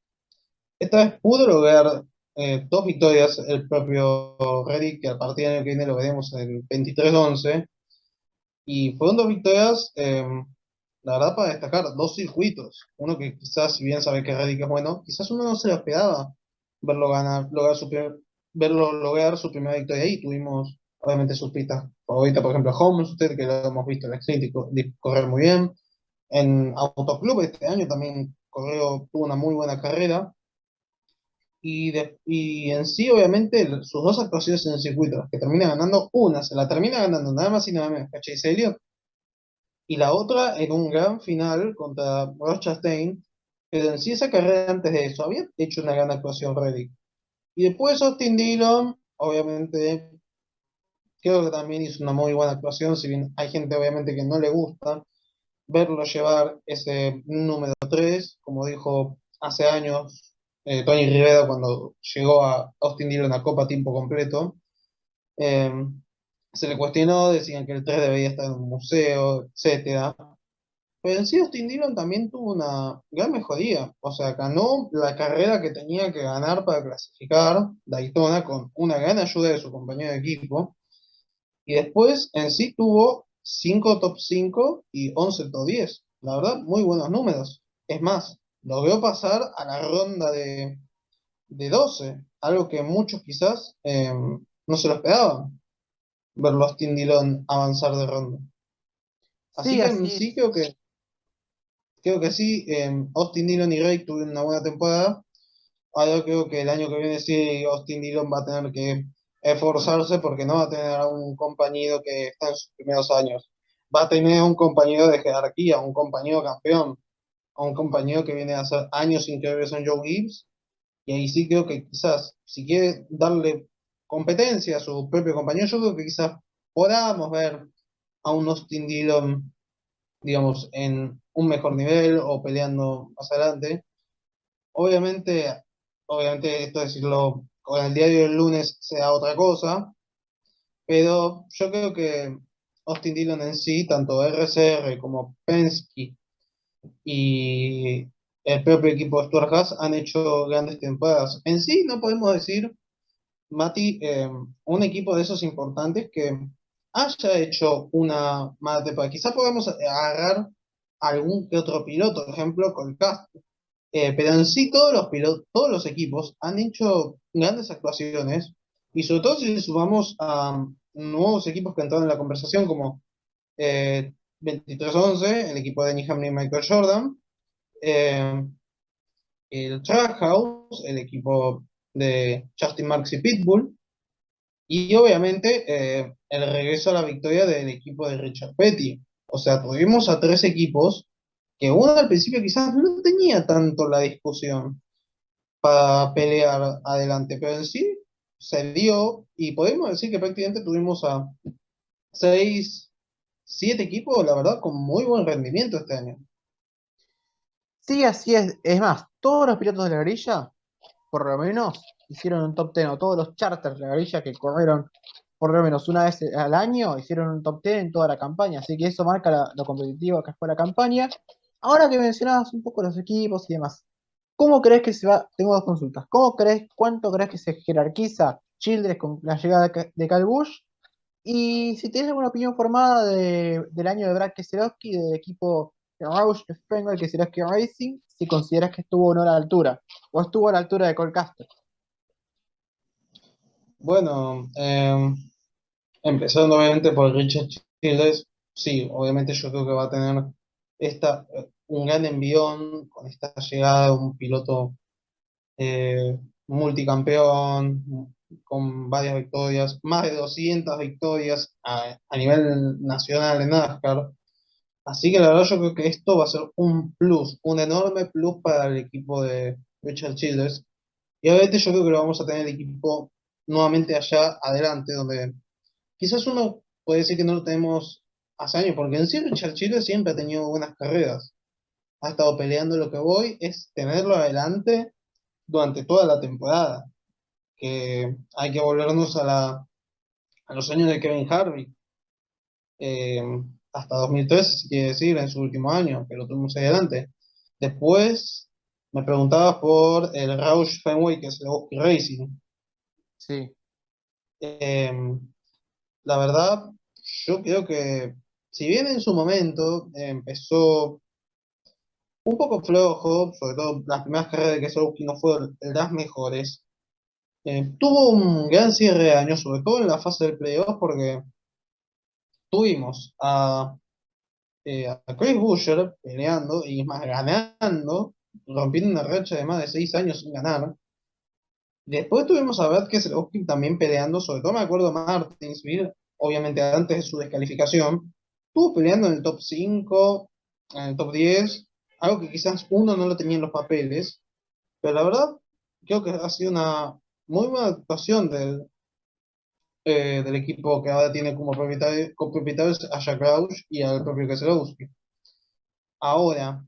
S2: Esta vez pudo lograr 2 victorias el propio Reddick, que a partir del año que viene lo veremos en el 23-11. Y fueron 2 victorias, la verdad, para destacar, 2 circuitos. Uno que quizás, si bien sabe que Reddick es bueno, quizás uno no se lo esperaba verlo ganar, verlo lograr su primera victoria ahí. Tuvimos, obviamente, sus pistas favoritas, por ejemplo, Homestead, que lo hemos visto en la Xfinity correr muy bien. En Autoclub este año también tuvo una muy buena carrera. Y en sí, obviamente, sus dos actuaciones en el circuito, que termina ganando una, se la termina ganando nada más y nada menos que a Chase Elliott, y la otra en un gran final contra Ross Chastain, pero en sí esa carrera antes de eso había hecho una gran actuación Reddick. Y después Austin Dillon, obviamente, creo que también hizo una muy buena actuación, si bien hay gente obviamente que no le gusta verlo llevar ese número 3 como dijo hace años Tony Rivera cuando llegó a Austin Dillon a Copa a tiempo completo. Eh, Se le cuestionó, decían que el 3 debía estar en un museo, etcétera. Pero en sí Austin Dillon también tuvo una gran mejoría. O sea, ganó la carrera que tenía que ganar para clasificar Daytona con una gran ayuda de su compañero de equipo. Y después en sí tuvo 5 top 5 y 11 top 10. La verdad, muy buenos números. Es más, logró pasar a la ronda de 12, algo que muchos quizás no se lo esperaban, verlo a Austin Dillon avanzar de ronda. Así
S1: Sí,
S2: que en
S1: así
S2: sí
S1: es.
S2: creo que sí, Austin Dillon y Ray tuvieron una buena temporada. Ahora creo que el año que viene sí Austin Dillon va a tener que esforzarse porque no va a tener a un compañero que está en sus primeros años. Va a tener a un compañero de jerarquía, un compañero campeón, a un compañero que viene a hacer años sin que son Joe Gibbs. Y ahí sí creo que quizás, si quiere darle competencia a su propio compañero, yo creo que quizás podamos ver a un Austin Dillon, digamos, en un mejor nivel o peleando más adelante. Obviamente, obviamente esto decirlo con el diario del lunes sea otra cosa, pero yo creo que Austin Dillon en sí, tanto RCR como Penske y el propio equipo de Stuart Haas han hecho grandes temporadas. En sí no podemos decir Mati, un equipo de esos importantes que haya hecho una mala temporada. Quizás podamos agarrar algún que otro piloto, por ejemplo, Colcast. Pero en sí todos los pilotos, todos los equipos han hecho grandes actuaciones y sobre todo si sumamos a nuevos equipos que entraron en la conversación como 2311, el equipo de Denny Hamlin y Michael Jordan, eh, el Trackhouse, el equipo de Justin Marks y Pitbull, y obviamente el regreso a la victoria del equipo de Richard Petty. O sea, tuvimos a tres equipos que uno al principio quizás no tenía tanto la discusión para pelear adelante, pero en sí se dio y podemos decir que prácticamente tuvimos a seis, siete equipos, la verdad, con muy buen rendimiento este año.
S1: Sí, así es. Es más, todos los pilotos de la grilla, por lo menos, hicieron un top 10, o todos los charters de la grilla que corrieron por lo menos una vez al año, hicieron un top 10 en toda la campaña. Así que eso marca lo competitivo que fue la campaña. Ahora que mencionabas un poco los equipos y demás, ¿cómo crees que se va? Tengo dos consultas. ¿Cuánto crees que se jerarquiza Childress con la llegada de Kyle Busch? Y si tienes alguna opinión formada del año de Brad Keselowski, del equipo de Roush Fenway Keselowski Racing, si consideras que estuvo o no a la altura, o estuvo a la altura de Cole Caster.
S2: Bueno, empezando obviamente por Richard Childress, sí, obviamente yo creo que va a tener un gran envión con esta llegada de un piloto multicampeón, con varias victorias, más de 200 victorias a nivel nacional en NASCAR. Así que la verdad yo creo que esto va a ser un plus, un enorme plus para el equipo de Richard Childress. Y obviamente yo creo que lo vamos a tener el equipo nuevamente allá adelante, donde quizás uno puede decir que no lo tenemos hace años, porque en sí Richard Childress siempre ha tenido buenas carreras. Ha estado peleando lo que voy, es tenerlo adelante durante toda la temporada. Que hay que volvernos a los años de Kevin Harvick, eh, hasta 2013, si quiere decir, en su último año, que lo tuvimos ahí adelante. Después me preguntaba por el Roush Fenway, que es el Bosque Racing.
S1: Sí.
S2: Eh, la verdad, yo creo que, si bien en su momento empezó un poco flojo, sobre todo las primeras carreras de Keselowski no fueron las mejores, tuvo un gran cierre de año, sobre todo en la fase del playoff, porque tuvimos a Chris Buescher peleando y más ganando, rompiendo una racha de más de 6 años sin ganar. Después tuvimos a Brad Keselowski también peleando, sobre todo me acuerdo Martinsville, obviamente antes de su descalificación, estuvo peleando en el top 5, en el top 10, algo que quizás uno no lo tenía en los papeles, pero la verdad creo que ha sido una muy buena actuación del equipo que ahora tiene como copropietarios a Jack Roush y al propio Keselowski. Ahora,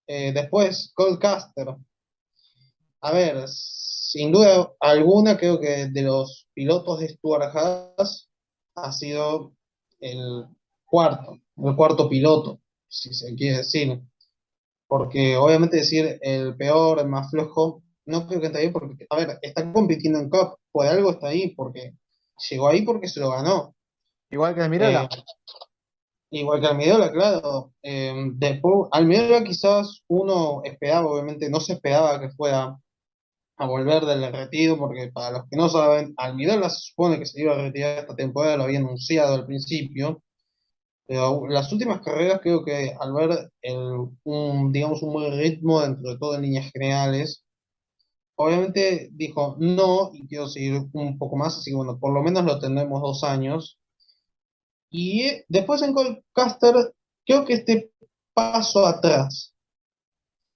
S2: después, Cole Caster. A ver, sin duda alguna, creo que de los pilotos de Stuart Haas ha sido el el cuarto piloto, si se quiere decir. Porque obviamente decir el peor, el más flojo, no creo que esté ahí porque, a ver, está compitiendo en Cup, por algo está ahí, porque llegó ahí porque se lo ganó.
S1: Igual que
S2: Eh,
S1: Almirola.
S2: Igual que Almirola, claro. Después, Almirola quizás uno esperaba, obviamente no se esperaba que fuera a volver del retiro, porque para los que no saben, Almirola se supone que se iba a retirar esta temporada, lo había anunciado al principio, pero las últimas carreras creo que al ver digamos, un buen ritmo dentro de todo en líneas generales, obviamente dijo no y quiero seguir un poco más, así que bueno, por lo menos lo tendremos 2 años. Y después en Colcaster, creo que este paso atrás,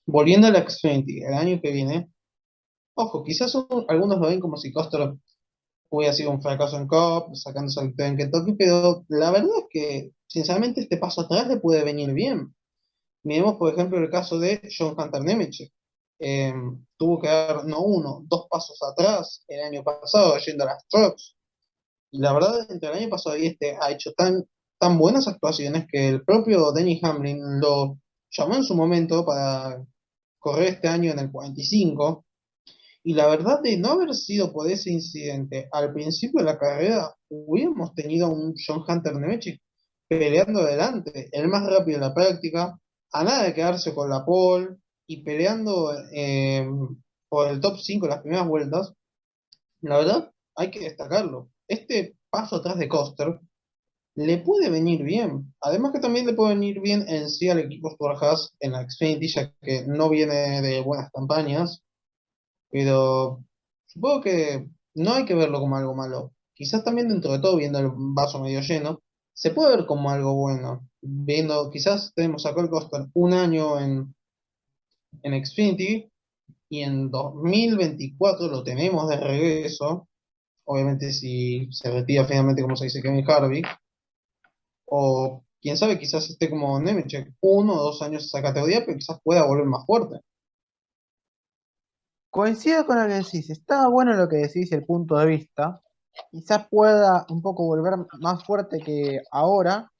S2: volviendo a la Xfinity el año que viene, ojo, quizás algunos lo ven como si Coster hubiera sido un fracaso en Cup, sacando esa victoria en Kentucky, pero la verdad es que, sinceramente, este paso atrás le puede venir bien. Miremos, por ejemplo, el caso de John Hunter Nemechek. Eh, Tuvo que dar no uno, dos pasos atrás el año pasado, yendo a las trucks. Y la verdad, entre el año pasado y este, ha hecho tan buenas actuaciones que el propio Denny Hamlin lo llamó en su momento para correr este año en el 45. Y la verdad, de no haber sido por ese incidente al principio de la carrera, hubiéramos tenido a un John Hunter Nemechek peleando adelante, el más rápido en la práctica, a nada de quedarse con la pole y peleando por el top 5 en las primeras vueltas. La verdad, hay que destacarlo. Este paso atrás de Coster le puede venir bien. Además que también le puede venir bien en sí al equipo Stuart Haas en la Xfinity, ya que no viene de buenas campañas, pero supongo que no hay que verlo como algo malo. Quizás también dentro de todo, viendo el vaso medio lleno, se puede ver como algo bueno. Viendo, quizás tenemos a Cole Coster un año en Xfinity y en 2024 lo tenemos de regreso. Obviamente si se retira finalmente, como se dice, Kevin Harvick. O quién sabe, quizás esté como Nemechek, 1 o 2 años esa categoría, pero quizás pueda volver más fuerte.
S1: Coincido con lo que decís, está bueno lo que decís, el punto de vista. Quizás pueda un poco volver más fuerte que ahora.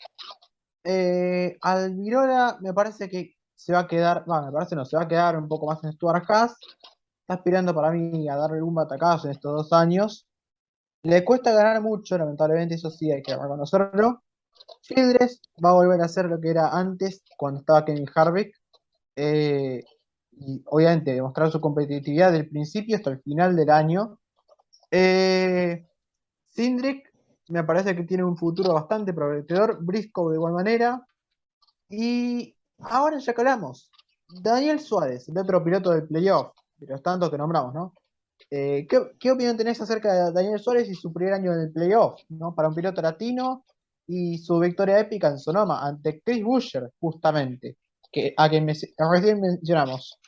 S1: Almirola me parece que se va a quedar, me parece no, se va a quedar un poco más en Stuart Haas. Está aspirando para mí a darle un batacazo en estos 2 años. Le cuesta ganar mucho, lamentablemente, eso sí hay que reconocerlo. Childress va a volver a ser lo que era antes, cuando estaba Kevin Harvick. eh, y obviamente demostrar su competitividad del principio hasta el final del año. Eh, Cindric me parece que tiene un futuro bastante prometedor. Briscoe de igual manera. Y ahora ya que hablamos, Daniel Suárez, el otro piloto del playoff, de los tantos que nombramos, ¿no? ¿Qué opinión tenés acerca de Daniel Suárez y su primer año en el playoff, ¿no? Para un piloto latino y su victoria épica en Sonoma ante Chris Buescher, justamente, a quien recién mencionamos.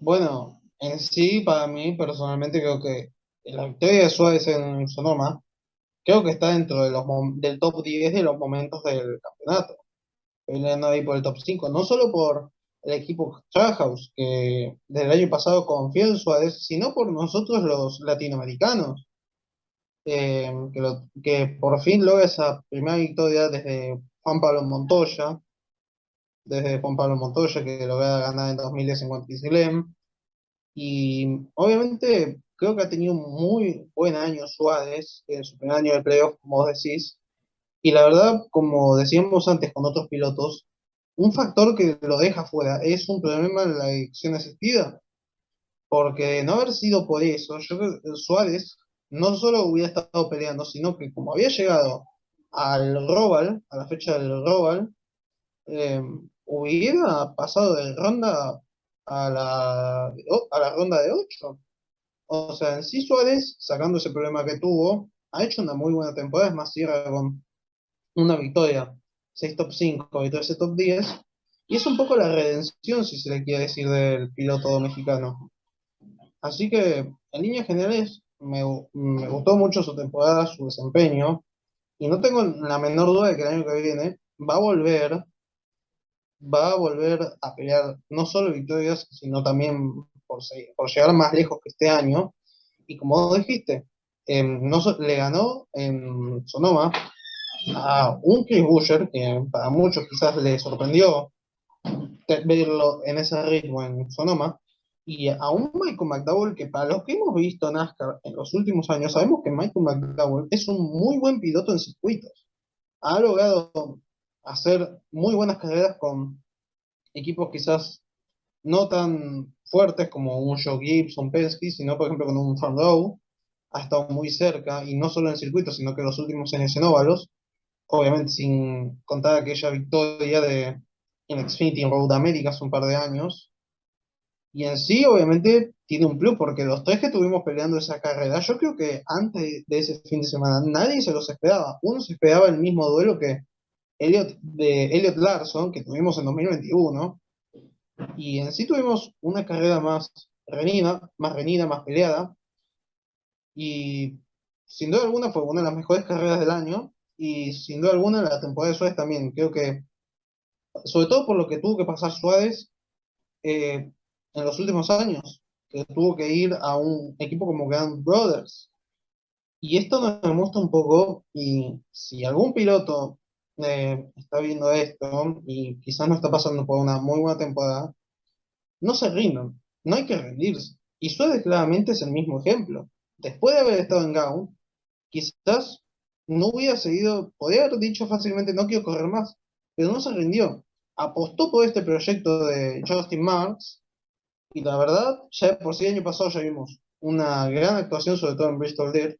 S2: Bueno, en sí, para mí personalmente creo que la victoria de Suárez en Sonoma, creo que está dentro de del top 10 de los momentos del campeonato. Peleando ahí por el top 5 no solo por el equipo Trackhouse, que desde el año pasado confió en Suárez, sino por nosotros los latinoamericanos, que por fin logra esa primera victoria Juan Pablo Montoya, desde Juan Pablo Montoya, que logra ganar en 2010 en Guantilum. Y obviamente creo que ha tenido un muy buen año Suárez en su primer año de playoff, como vos decís. Y la verdad, como decíamos antes con otros pilotos, un factor que lo deja fuera es un problema en la dirección asistida. Porque de no haber sido por eso, yo creo que Suárez no solo hubiera estado peleando, sino que como había llegado al Roval, a la fecha del Roval, eh, hubiera pasado de ronda a la ronda de 8. O sea, en sí Suárez, sacando ese problema que tuvo, ha hecho una muy buena temporada, es más, cierra con una victoria, 6 top 5 y 13 top 10, y es un poco la redención, si se le quiere decir, del piloto mexicano. Así que, en líneas generales, me gustó mucho su temporada, su desempeño, y no tengo la menor duda de que el año que viene va a volver a pelear no solo victorias, sino también por llegar más lejos que este año. Y como vos dijiste, le ganó en Sonoma a un Chris Buescher, que para muchos quizás le sorprendió verlo en ese ritmo en Sonoma, y a un Michael McDowell que para los que hemos visto NASCAR en los últimos años, sabemos que Michael McDowell es un muy buen piloto en circuitos. Ha logrado hacer muy buenas carreras con equipos quizás no tan fuertes como un Joe Gibbs, un Penske, sino por ejemplo con un Farm Row, ha estado muy cerca, y no solo en circuitos, sino que en los últimos años en óvalos, obviamente sin contar aquella victoria en Xfinity en Road America hace un par de años. Y en sí, obviamente, tiene un plus, porque los tres que tuvimos peleando esa carrera, yo creo que antes de ese fin de semana nadie se los esperaba. Uno se esperaba el mismo duelo que Elliot Larson, que tuvimos en 2021, y en sí tuvimos una carrera más reñida, más peleada, y sin duda alguna fue una de las mejores carreras del año, y sin duda alguna la temporada de Suárez también. Creo que, sobre todo por lo que tuvo que pasar Suárez en los últimos años, que tuvo que ir a un equipo como Grand Brothers. Y esto nos demuestra un poco, y si algún piloto está viendo esto y quizás no está pasando por una muy buena temporada, no se rindan, no hay que rendirse. Y Suárez claramente es el mismo ejemplo. Después de haber estado en Gaun, quizás no hubiera seguido, podría haber dicho fácilmente no quiero correr más, pero no se rindió. Apostó por este proyecto de Justin Marks y la verdad, ya de por sí el año pasado ya vimos una gran actuación, sobre todo en Bristol Dirt,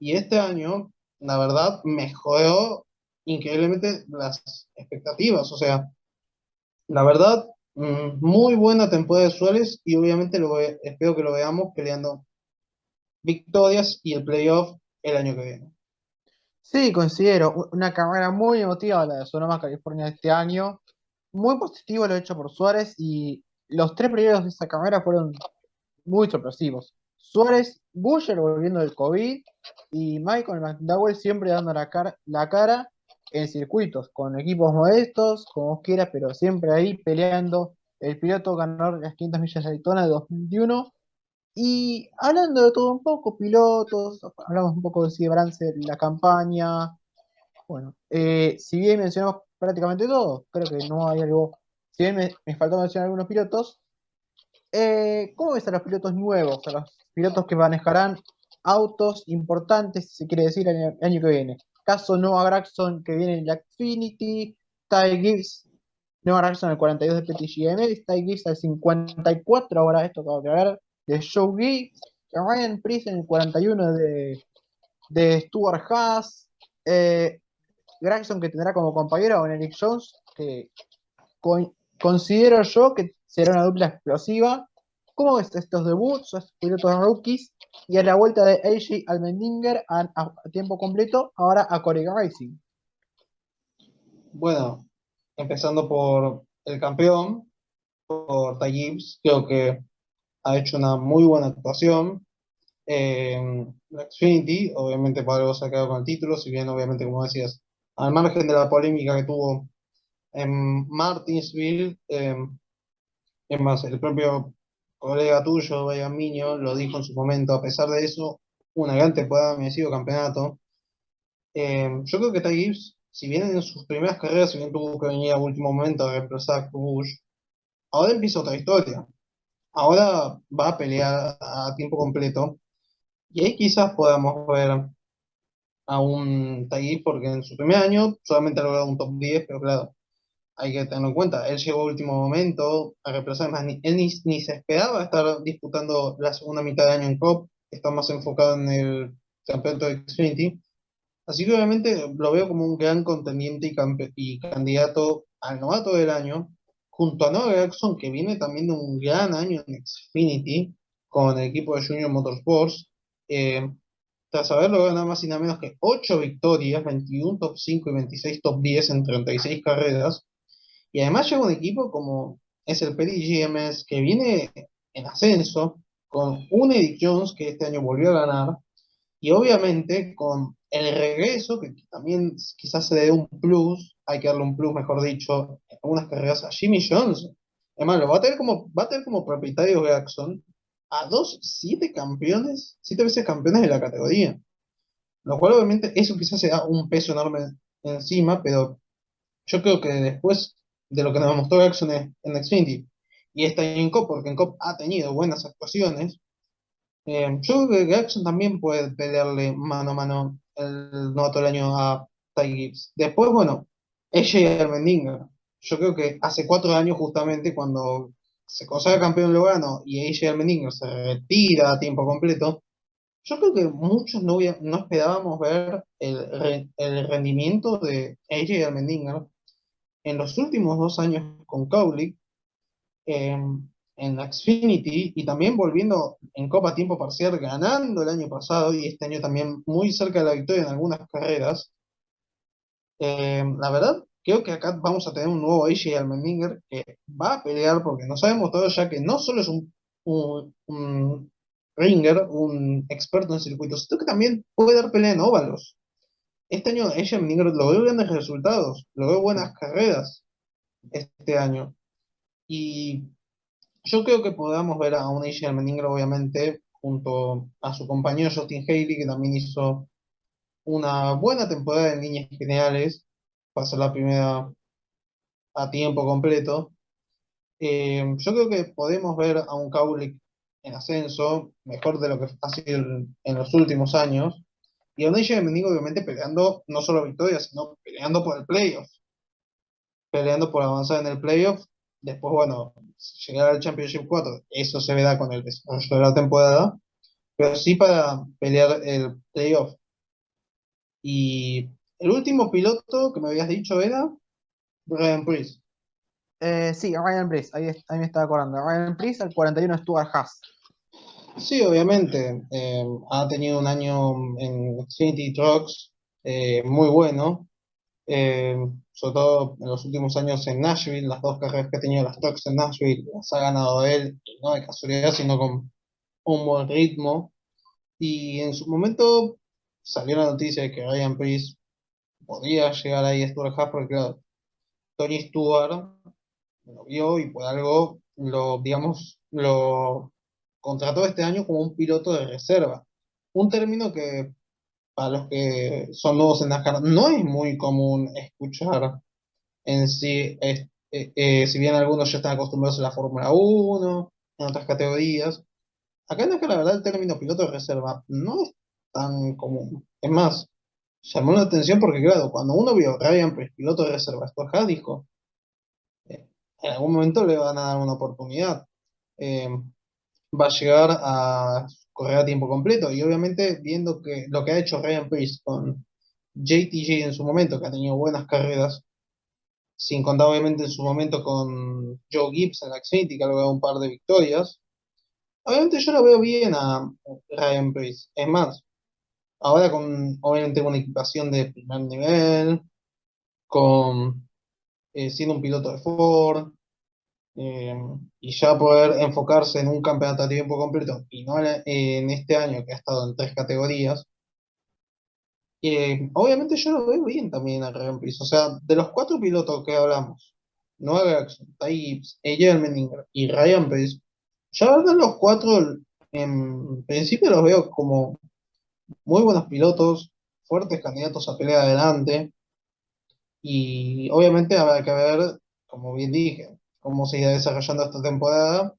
S2: y este año, la verdad, mejoró increíblemente las expectativas. O sea, la verdad, muy buena temporada de Suárez y obviamente espero que lo veamos peleando victorias y el playoff el año que viene.
S1: Sí, considero una carrera muy emotiva la de Sonoma, California de este año. Muy positivo lo hecho por Suárez y los tres primeros de esa carrera fueron muy sorpresivos. Suárez, Buescher volviendo del COVID y Michael McDowell siempre dando la cara en circuitos, con equipos modestos, como vos quieras, pero siempre ahí peleando. El piloto ganador de las 500 millas de Daytona de 2021. Y hablando de todo un poco, pilotos, hablamos un poco de Sigue Brance, la campaña. Bueno, si bien mencionamos prácticamente todo, creo que no hay algo. Si bien me faltó mencionar algunos pilotos, ¿cómo ves a los pilotos nuevos, a los pilotos que manejarán autos importantes, si se quiere decir, el año que viene? Caso Noah Gragson, que viene en la Xfinity, Ty Gibbs, Noah Gragson al 42 de PTGM, Ty Gibbs al 54, ahora esto acabo de aclarar, de Joe Gibbs, Ryan Preece en el 41 de Stuart Haas, eh, Gragson que tendrá como compañero a un Eric Jones, que considero yo que será una dupla explosiva. ¿Cómo ves estos debuts, estos pilotos rookies? Y a la vuelta de AJ Allmendinger a tiempo completo, ahora a Corey Racing.
S2: Bueno, empezando por el campeón, por Ty Gibbs, creo que ha hecho una muy buena actuación. La Xfinity, obviamente por algo se ha quedado con el título, si bien obviamente, como decías, al margen de la polémica que tuvo en Martinsville, es más, el propio colega tuyo, Brian Miño, lo dijo en su momento, a pesar de eso, una gran temporada, merecido campeonato. Yo creo que Ty Gibbs, si bien en sus primeras carreras, si bien tuvo que venir a último momento a reemplazar a Busch, ahora empieza otra historia. Ahora va a pelear a tiempo completo y ahí quizás podamos ver a un Ty Gibbs porque en su primer año solamente ha logrado un top 10, pero claro, hay que tenerlo en cuenta. Él llegó a último momento a reemplazar, más, él ni se esperaba estar disputando la segunda mitad de año en COP, está más enfocado en el campeonato de Xfinity. Así que obviamente lo veo como un gran contendiente y candidato al novato del año, junto a Noah Gragson, que viene también de un gran año en Xfinity con el equipo de Junior Motorsports, eh, tras haber logrado nada más y nada menos que 8 victorias, 21 top 5 y 26 top 10 en 36 carreras. Y además lleva un equipo como es el Petty GMS, que viene en ascenso, con un Eric Jones que este año volvió a ganar, y obviamente con el regreso, que también quizás se dé un plus, hay que darle un plus, mejor dicho, en algunas carreras a Jimmy Jones. Además, va a tener como propietario Jackson a dos, siete campeones, siete veces campeones de la categoría. Lo cual obviamente eso quizás se da un peso enorme encima, pero yo creo que después de lo que nos mostró Jackson en Xfinity y está en COP, porque en COP ha tenido buenas actuaciones, yo creo que Jackson también puede pelearle mano a mano el novato del año a Ty Gibbs. Después, bueno, ella Allmendinger. Yo creo que hace 4 años justamente cuando se consagra campeón Logano y AJ Allmendinger se retira a tiempo completo, yo creo que muchos no esperábamos ver el rendimiento de AJ Allmendinger en los últimos 2 años con Cowlick, en Xfinity y también volviendo en Copa a tiempo parcial, ganando el año pasado y este año también muy cerca de la victoria en algunas carreras. La verdad, creo que acá vamos a tener un nuevo AJ Allmendinger que va a pelear porque nos ha demostrado ya que no solo es un ringer, un experto en circuitos, sino que también puede dar pelea en óvalos. Este año AJ Allmendinger logró grandes resultados, logró buenas carreras este año. Y yo creo que podamos ver a un AJ Allmendinger, obviamente, junto a su compañero Justin Haley, que también hizo una buena temporada en líneas generales, pasó la primera a tiempo completo. Yo creo que podemos ver a un Kaulik en ascenso, mejor de lo que ha sido en los últimos años. Y aún así Mendigo obviamente peleando no solo victorias, sino peleando por el playoff, peleando por avanzar en el playoff. Después, bueno, llegar al Championship 4 eso se verá con el desarrollo de la temporada, pero sí para pelear el playoff. Y el último piloto que me habías dicho era Ryan Preece.
S1: Sí, Ryan Bliss, ahí me estaba acordando. Ryan Bliss al 41 Stuart Haas.
S2: Sí, obviamente, ha tenido un año en Xfinity Trucks muy bueno, eh, sobre todo en los últimos años en Nashville, las dos carreras que ha tenido las Trucks en Nashville las ha ganado él, y no de casualidad, sino con un buen ritmo. Y en su momento salió la noticia de que Ryan Preece podía llegar ahí a Stuart Haas, porque claro, Tony Stewart lo vio y por algo lo, digamos, lo contrató este año como un piloto de reserva. Un término que para los que son nuevos en NASCAR no es muy común escuchar en sí. Si bien algunos ya están acostumbrados a la Fórmula 1 en otras categorías, acá en NASCAR la verdad el término piloto de reserva no es tan común. Es más, llamó la atención porque claro, cuando uno vio a Ryan Preece, piloto de reserva, esto acá dijo, en algún momento le van a dar una oportunidad. Eh, Va a llegar a correr a tiempo completo. Y obviamente, viendo que lo que ha hecho Ryan Preece con JTG en su momento, que ha tenido buenas carreras, sin contar obviamente en su momento con Joe Gibbs en la Xfinity, que ha logrado un par de victorias, obviamente yo lo veo bien a Ryan Preece. Es más, ahora con obviamente una equipación de primer nivel, con siendo un piloto de Ford, eh, y ya poder enfocarse en un campeonato a tiempo completo y no en este año que ha estado en tres categorías, obviamente yo lo veo bien también a Ryan Preece. O sea, de los cuatro pilotos que hablamos, Noah Gragson, Ty Gibbs, AJ Allmendinger y Ryan Preece, ya la verdad los cuatro en principio los veo como muy buenos pilotos, fuertes candidatos a pelear adelante y obviamente habrá que ver, como bien dije, cómo se irá desarrollando esta temporada.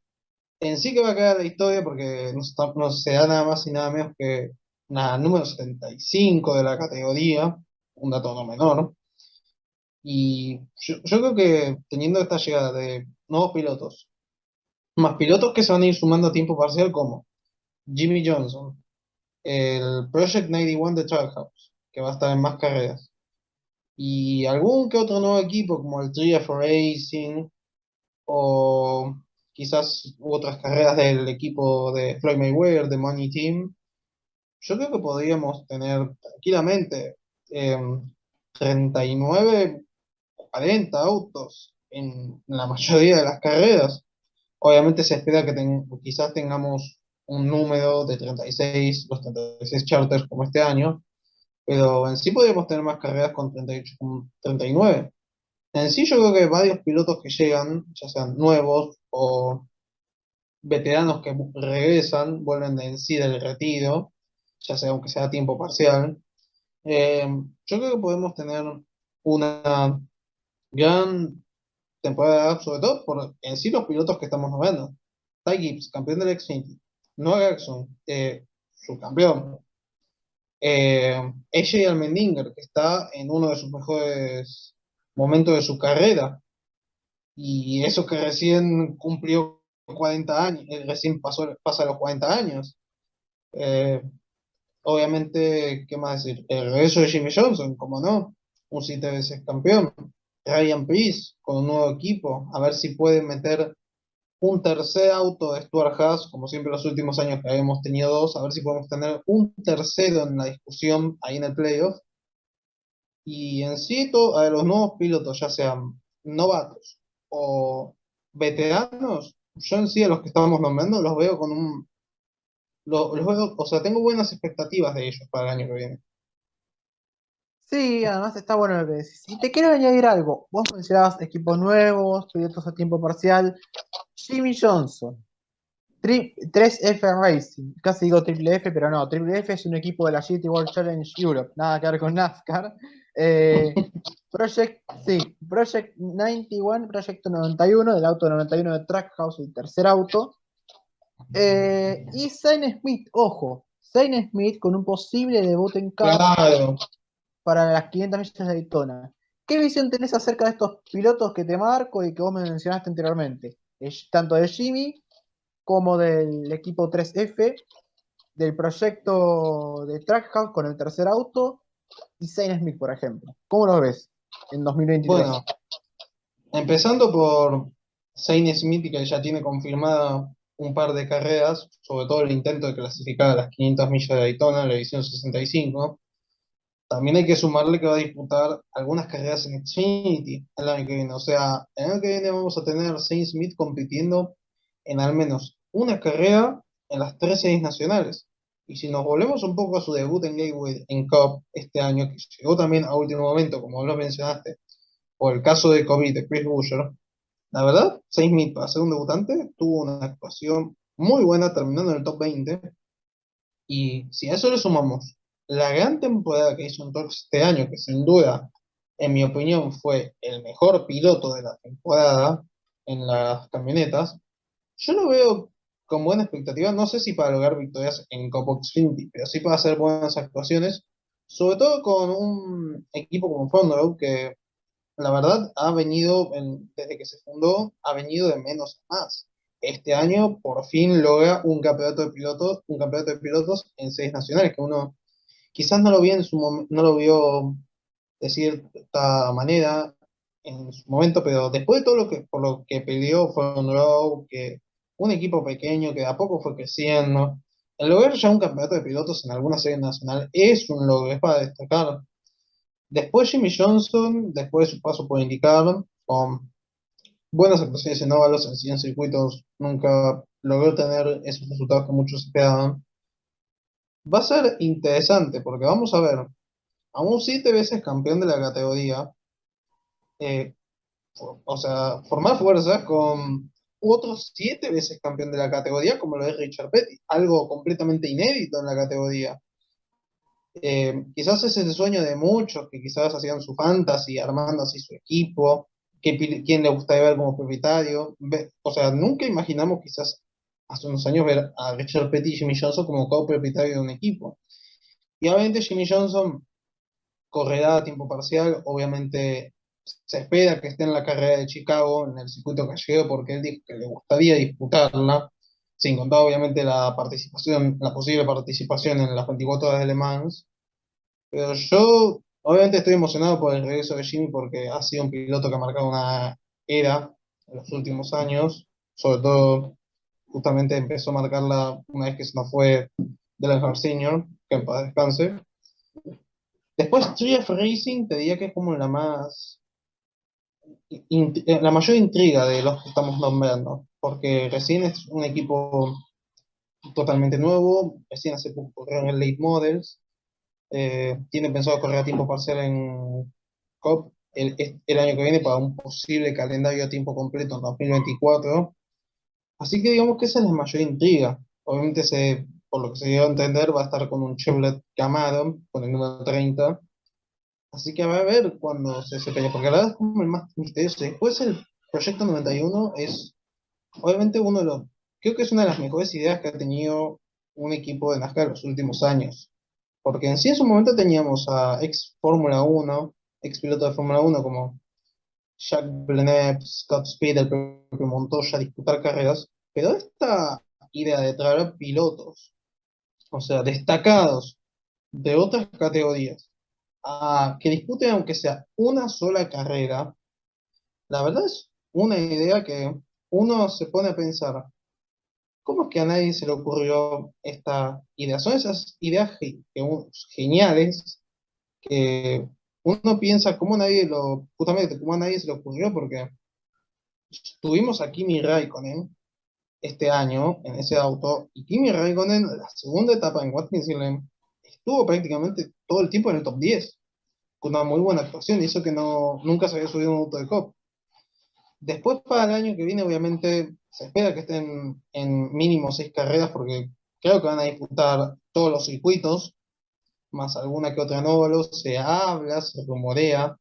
S2: En sí que va a quedar la historia porque no se da nada más y nada menos que nada, número 75 de la categoría, un dato no menor. Y yo creo que teniendo esta llegada de nuevos pilotos, más pilotos que se van a ir sumando a tiempo parcial como Jimmy Johnson, el Project 91 de Trackhouse, que va a estar en más carreras, y algún que otro nuevo equipo como el Triumph Racing, o quizás otras carreras del equipo de Floyd Mayweather, de Money Team, yo creo que podríamos tener tranquilamente 39, 40 autos en la mayoría de las carreras. Obviamente se espera que quizás tengamos un número de 36, los 36 charters como este año, pero en sí podríamos tener más carreras con 38, con 39. En sí yo creo que varios pilotos que llegan, ya sean nuevos o veteranos que regresan, vuelven en sí del retiro, ya sea aunque sea a tiempo parcial. Eh, yo creo que podemos tener una gran temporada, sobre todo por en sí los pilotos que estamos viendo. Ty Gibbs, campeón del Xfinity. Noah Gragson, subcampeón. AJ Allmendinger, que está en uno de sus mejores momentos de su carrera. Y eso que recién cumplió 40 años, recién pasa los 40 años. Eh, Obviamente, ¿qué más decir? El regreso de Jimmy Johnson, como no, un 7 veces campeón. Ryan Preece con un nuevo equipo, a ver si puede meter un tercer auto de Stuart Haas, como siempre los últimos años que habíamos tenido dos, a ver si podemos tener un tercero en la discusión ahí en el playoff. Y en sí, a los nuevos pilotos, ya sean novatos o veteranos, yo en sí a los que estamos nombrando los veo con los veo, o sea, tengo buenas expectativas de ellos para el año que viene.
S1: Sí, además está bueno lo que decís. Y te quiero añadir algo. Vos mencionabas equipos nuevos, pilotos a tiempo parcial. Jimmy Johnson, 3F Racing. Casi digo Triple F, pero no. Triple F es un equipo de la GT World Challenge Europe. Nada que ver con NASCAR. Eh, Project 91, Proyecto 91, del auto 91 de Trackhouse, el tercer auto. Y Zane Smith, ojo, Zane Smith con un posible debut en Cup
S2: Claro.
S1: para las 500 millas de Daytona. ¿Qué visión tenés acerca de estos pilotos que te marco y que vos me mencionaste anteriormente? Tanto de Jimmy como del equipo 3F, del proyecto de Trackhouse con el tercer auto y Zane Smith, por ejemplo. ¿Cómo los ves en 2023?
S2: Bueno, empezando por Zane Smith, que ya tiene confirmada un par de carreras, sobre todo el intento de clasificar a las 500 millas de Daytona en la edición 65. También hay que sumarle que va a disputar algunas carreras en Xfinity el año que viene. O sea, el año que viene vamos a tener a Zane Smith compitiendo en al menos una carrera en las tres series nacionales. Y si nos volvemos un poco a su debut en Gateway en Cup este año, que llegó también a último momento, como lo mencionaste, por el caso de COVID de Chris Buescher, la verdad, Zane Smith para ser un debutante tuvo una actuación muy buena terminando en el top 20. Y si a eso le sumamos la gran temporada que hizo en Torx este año, que sin duda, en mi opinión, fue el mejor piloto de la temporada en las camionetas, yo lo veo con buena expectativa. No sé si para lograr victorias en Copa Xfinity, pero sí para hacer buenas actuaciones, sobre todo con un equipo como Front Row que la verdad, desde que se fundó, ha venido de menos a más. Este año, por fin, logra un campeonato de pilotos en seis nacionales, que uno quizás no lo vio no lo vio de cierta manera en su momento, pero después de todo por lo que peleó Front Row, que un equipo pequeño que de a poco fue creciendo, el lograr ya un campeonato de pilotos en alguna serie nacional es un logro, es para destacar. Después Jimmy Johnson, después de su paso por IndyCar, con buenas actuaciones en óvalos, en 100 circuitos, nunca logró tener esos resultados que muchos esperaban. Va a ser interesante porque vamos a ver a un 7 veces campeón de la categoría, eh, o sea, formar fuerzas con otros 7 veces campeón de la categoría, como lo es Richard Petty, algo completamente inédito en la categoría. Quizás es el sueño de muchos que quizás hacían su fantasy, armando así su equipo, quién le gustaría ver como propietario. O sea, nunca imaginamos quizás hace unos años ver a Richard Petty y Jimmy Johnson como copropietario de un equipo. Y obviamente Jimmy Johnson correrá a tiempo parcial, obviamente se espera que esté en la carrera de Chicago, en el circuito gallego, porque él dijo que le gustaría disputarla, sin contar obviamente la posible participación en las 24 horas de Le Mans. Pero yo, obviamente, estoy emocionado por el regreso de Jimmy porque ha sido un piloto que ha marcado una era en los últimos años. Sobre todo, justamente empezó a marcarla una vez que se nos fue Dale Earnhardt Sr., que en paz descanse. Después, GF Racing te diría que es como la mayor intriga de los que estamos nombrando, porque recién es un equipo totalmente nuevo, recién hace poco corrieron el Late Models. Tienen pensado correr a tiempo parcial en COP el año que viene para un posible calendario a tiempo completo en 2024. Así que digamos que esa es la mayor intriga. Obviamente, por lo que se dio a entender, va a estar con un Chevrolet Camaro, con el número 30. Así que va a ver cuando se pelea, porque la verdad es como el más misterioso. Después el Proyecto 91 es, obviamente, creo que es una de las mejores ideas que ha tenido un equipo de NASCAR en los últimos años. Porque en sí en su momento teníamos a ex Fórmula Uno, ex piloto de Fórmula Uno como Jacques Villeneuve, Scott Speed, el propio Montoya, a disputar carreras, pero esta idea de traer pilotos, o sea, destacados de otras categorías, a que disputen aunque sea una sola carrera, la verdad es una idea que uno se pone a pensar, ¿cómo es que a nadie se le ocurrió esta idea? Son esas ideas geniales que uno piensa justamente cómo a nadie se le ocurrió, porque tuvimos a Kimi Raikkonen este año en ese auto, y Kimi Raikkonen, la segunda etapa en Watkins Glen, estuvo prácticamente todo el tiempo en el top 10 con una muy buena actuación, y eso que nunca se había subido a un auto de COP. Después, para el año que viene, obviamente, se espera que estén en mínimo 6 carreras, porque creo que van a disputar todos los circuitos, más alguna que otra en óvalos. Se habla, se rumorea.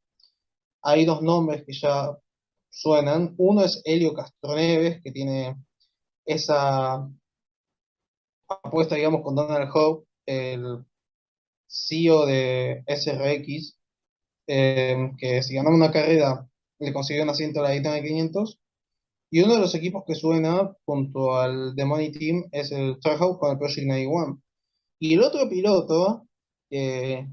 S2: Hay dos nombres que ya suenan. Uno es Helio Castroneves, que tiene esa apuesta, digamos, con Donald Hope, el CEO de SRX, que si ganaba una carrera le consiguió un asiento a la Daytona 500. Y uno de los equipos que suena junto al The Money Team es el Trailhouse con el Project 91. Y el otro piloto que,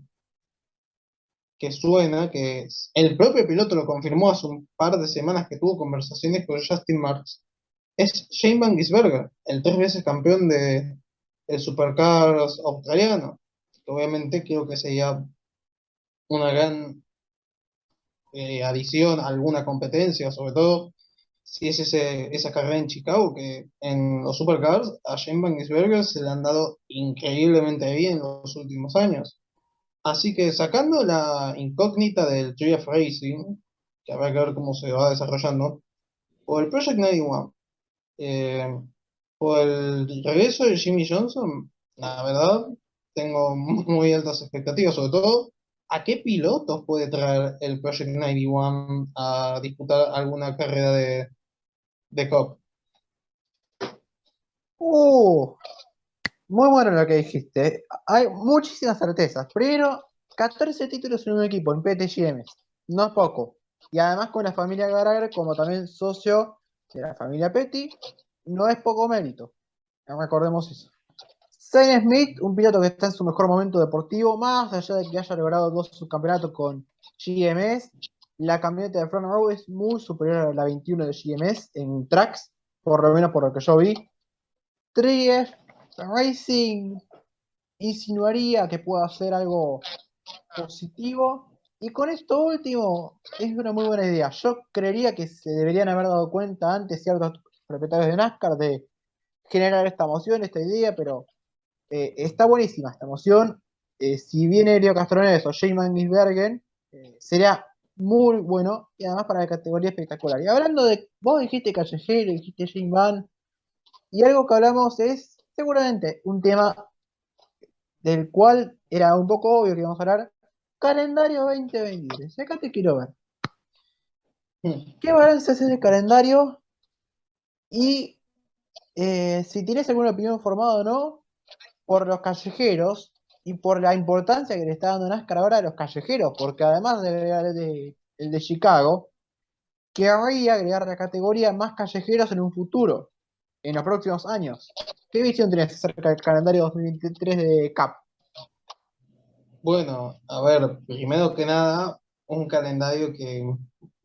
S2: que suena, el propio piloto lo confirmó hace un par de semanas que tuvo conversaciones con Justin Marks, es Shane Van Gisbergen, el 3 veces campeón de el Supercars australiano. Que obviamente creo que sería una gran adición a alguna competencia, sobre todo si es esa carrera en Chicago, que en los Supercars a Shane Van Gisbergen se le han dado increíblemente bien los últimos años. Así que sacando la incógnita del Tree of Racing, que habrá que ver cómo se va desarrollando, o el Project 91, eh, o el regreso de Jimmy Johnson, la verdad, tengo muy altas expectativas, sobre todo a qué pilotos puede traer el Project 91 a disputar alguna carrera de Cup.
S1: Uh, Muy bueno lo que dijiste. Hay muchísimas certezas. Primero, 14 títulos en un equipo, en PTGM. No es poco. Y además con la familia Gallagher como también socio de la familia Petty, no es poco mérito. Recordemos eso. Zane Smith, un piloto que está en su mejor momento deportivo, más allá de que haya logrado dos subcampeonatos con GMS, la camioneta de Front Row es muy superior a la 21 de GMS en tracks, por lo menos por lo que yo vi. Trief Racing insinuaría que pueda hacer algo positivo. Y con esto último, es una muy buena idea. Yo creería que se deberían haber dado cuenta antes ciertos propietarios de NASCAR de generar esta emoción, esta idea, pero está buenísima esta emoción. Si viene Elio Castroneves o Jay Magnusbergen, sería muy bueno y además para la categoría espectacular. Y hablando de, vos dijiste Callejero, dijiste Jay Van, y algo que hablamos es seguramente un tema del cual era un poco obvio que íbamos a hablar, calendario 2023. Y acá te quiero ver. ¿Qué balance haces del calendario? Y si tienes alguna opinión formada o no, por los callejeros y por la importancia que le está dando NASCAR ahora a los callejeros, porque además de agregar el de Chicago, querría agregar la categoría más callejeros en un futuro, en los próximos años. ¿Qué visión tienes acerca del calendario 2023 de CAP?
S2: Bueno, a ver, primero que nada, un calendario que,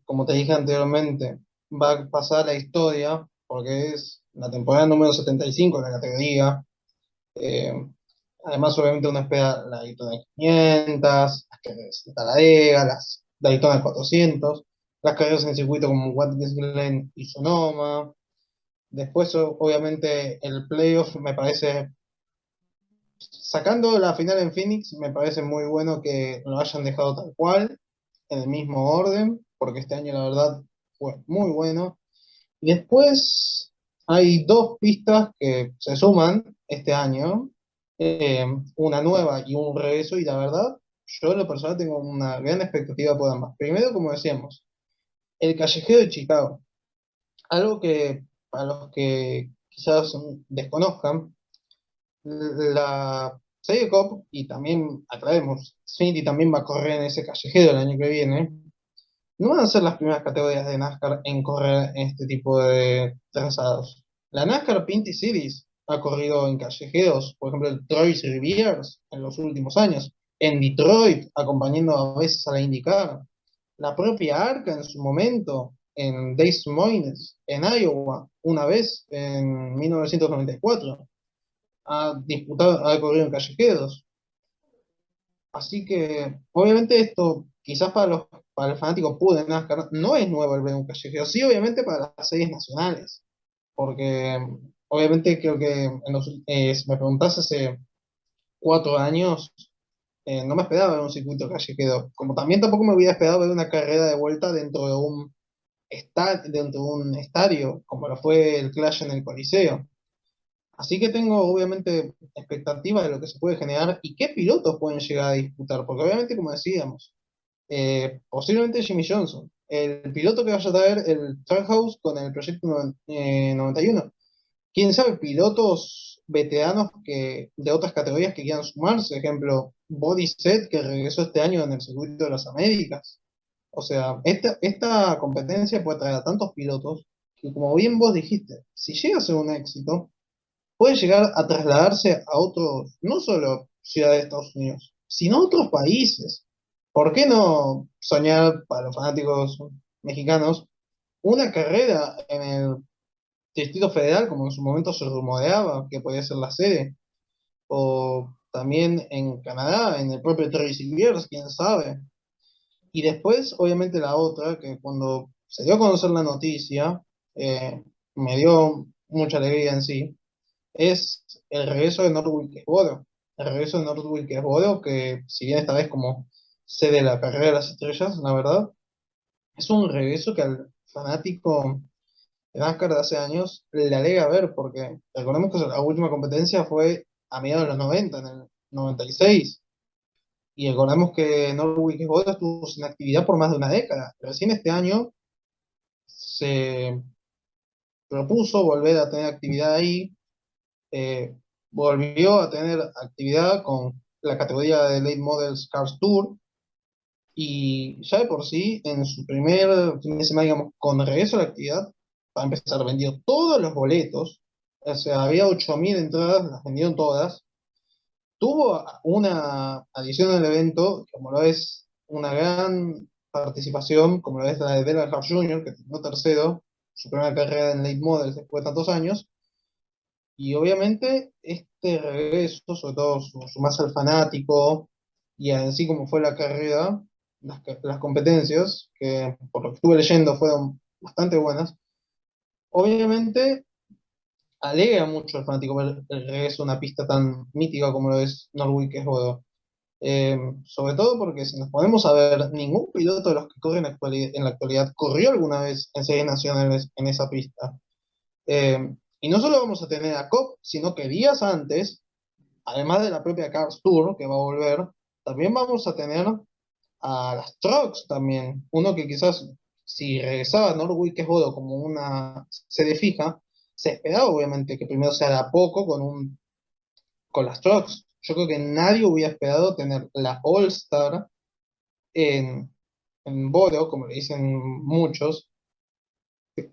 S2: como te dije anteriormente, va a pasar a la historia, porque es la temporada número 75 de la categoría. Eh, Además, obviamente, uno espera la Daytona 500, las carreras de Talladega, las Daytona 400, las carreras en circuito como Watkins Glen y Sonoma. Después, obviamente, el playoff me parece, sacando la final en Phoenix, me parece muy bueno que lo hayan dejado tal cual, en el mismo orden, porque este año, la verdad, fue muy bueno. Y después hay dos pistas que se suman este año, una nueva y un regreso, y la verdad, yo en lo personal tengo una gran expectativa por ambas. Primero, como decíamos, el callejero de Chicago, algo que para los que quizás desconozcan, la serie Cup, y también aclaremos, Xfinity también va a correr en ese callejero el año que viene, no van a ser las primeras categorías de NASCAR en correr en este tipo de trazados. La NASCAR Pinty Series ha corrido en callejeros, por ejemplo, el Troyes Riviers en los últimos años, en Detroit, acompañando a veces a la IndyCar. La propia ARCA en su momento, en Des Moines, en Iowa, una vez en 1994, ha corrido en callejeros. Así que, obviamente, esto, quizás para el fanático puro de NASCAR, no es nuevo el ver un callejero. Sí, obviamente, para las series nacionales. Porque, obviamente, creo que si me preguntás hace 4 años, no me esperaba ver un circuito callejero. Como también tampoco me hubiera esperado ver una carrera de vuelta dentro de un estadio, como lo fue el Clash en el Coliseo. Así que tengo obviamente expectativas de lo que se puede generar y qué pilotos pueden llegar a disputar, porque obviamente, como decíamos, posiblemente Jimmy Johnson, el piloto que vaya a traer el Trackhouse con el proyecto 91. quién sabe, pilotos veteranos de otras categorías que quieran sumarse, ejemplo, Bodyset, que regresó este año en el circuito de las Américas. O sea, esta competencia puede traer a tantos pilotos que, como bien vos dijiste, si llega a ser un éxito, puede llegar a trasladarse a otros, no solo ciudades de Estados Unidos, sino a otros países. ¿Por qué no soñar para los fanáticos mexicanos una carrera en el Distrito Federal, como en su momento se rumoreaba que podía ser la sede? O también en Canadá, en el propio Tracy Beers, quién sabe. Y después, obviamente, la otra, que cuando se dio a conocer la noticia, me dio mucha alegría en sí, es el regreso de North Wilkesboro. El regreso de North Wilkesboro, que si bien esta vez como sede de la carrera de las estrellas, la verdad, es un regreso que al fanático de NASCAR de hace años le alegra ver, porque recordemos que la última competencia fue a mediados de los 90, en el 96. Y recordemos que North Wilkesboro estuvo sin actividad por más de una década. Recién este año se propuso volver a tener actividad ahí, eh, volvió a tener actividad con la categoría de Late Models Cars Tour, y ya de por sí, en su primer fin de semana, digamos, con regreso a la actividad, para empezar, vendió todos los boletos. O sea, había 8.000 entradas, las vendieron todas. Tuvo una adición al evento, como lo es una gran participación, como lo es la de Dale Earnhardt Jr., que terminó tercero, su primera carrera en Late Models después de tantos años. Y obviamente este regreso, sobre todo su más al fanático, y así como fue la carrera, las competencias, que por lo que estuve leyendo fueron bastante buenas, obviamente alegra mucho al fanático ver el regreso a una pista tan mítica como lo es Norwich, que es Bodo. Sobre todo porque si nos ponemos a ver, ningún piloto de los que corren en la actualidad corrió alguna vez en series nacionales en esa pista. Y no solo vamos a tener a Cobb, sino que días antes, además de la propia Cars Tour, que va a volver, también vamos a tener a las Trucks también. Uno que quizás, si regresaba a Norwich, que es Bodo, como una sede fija, se esperaba obviamente que primero se haga poco con las Trucks. Yo creo que nadie hubiera esperado tener la All Star en, en Bodo, como le dicen muchos.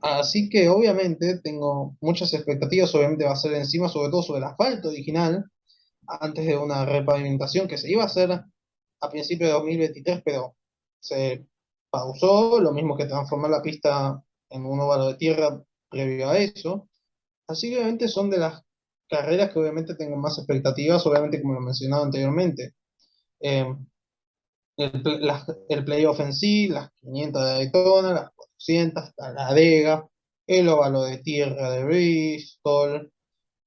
S2: Así que obviamente tengo muchas expectativas, obviamente va a ser encima, sobre todo sobre el asfalto original, antes de una repavimentación que se iba a hacer a principios de 2023, pero se pausó, lo mismo que transformar la pista en un óvalo de tierra previo a eso. Así que obviamente son de las carreras que obviamente tengo más expectativas, obviamente como lo mencionaba anteriormente. Eh, el playoff en sí, las 500 de Daytona, las 400, Talladega, el óvalo de tierra de Bristol.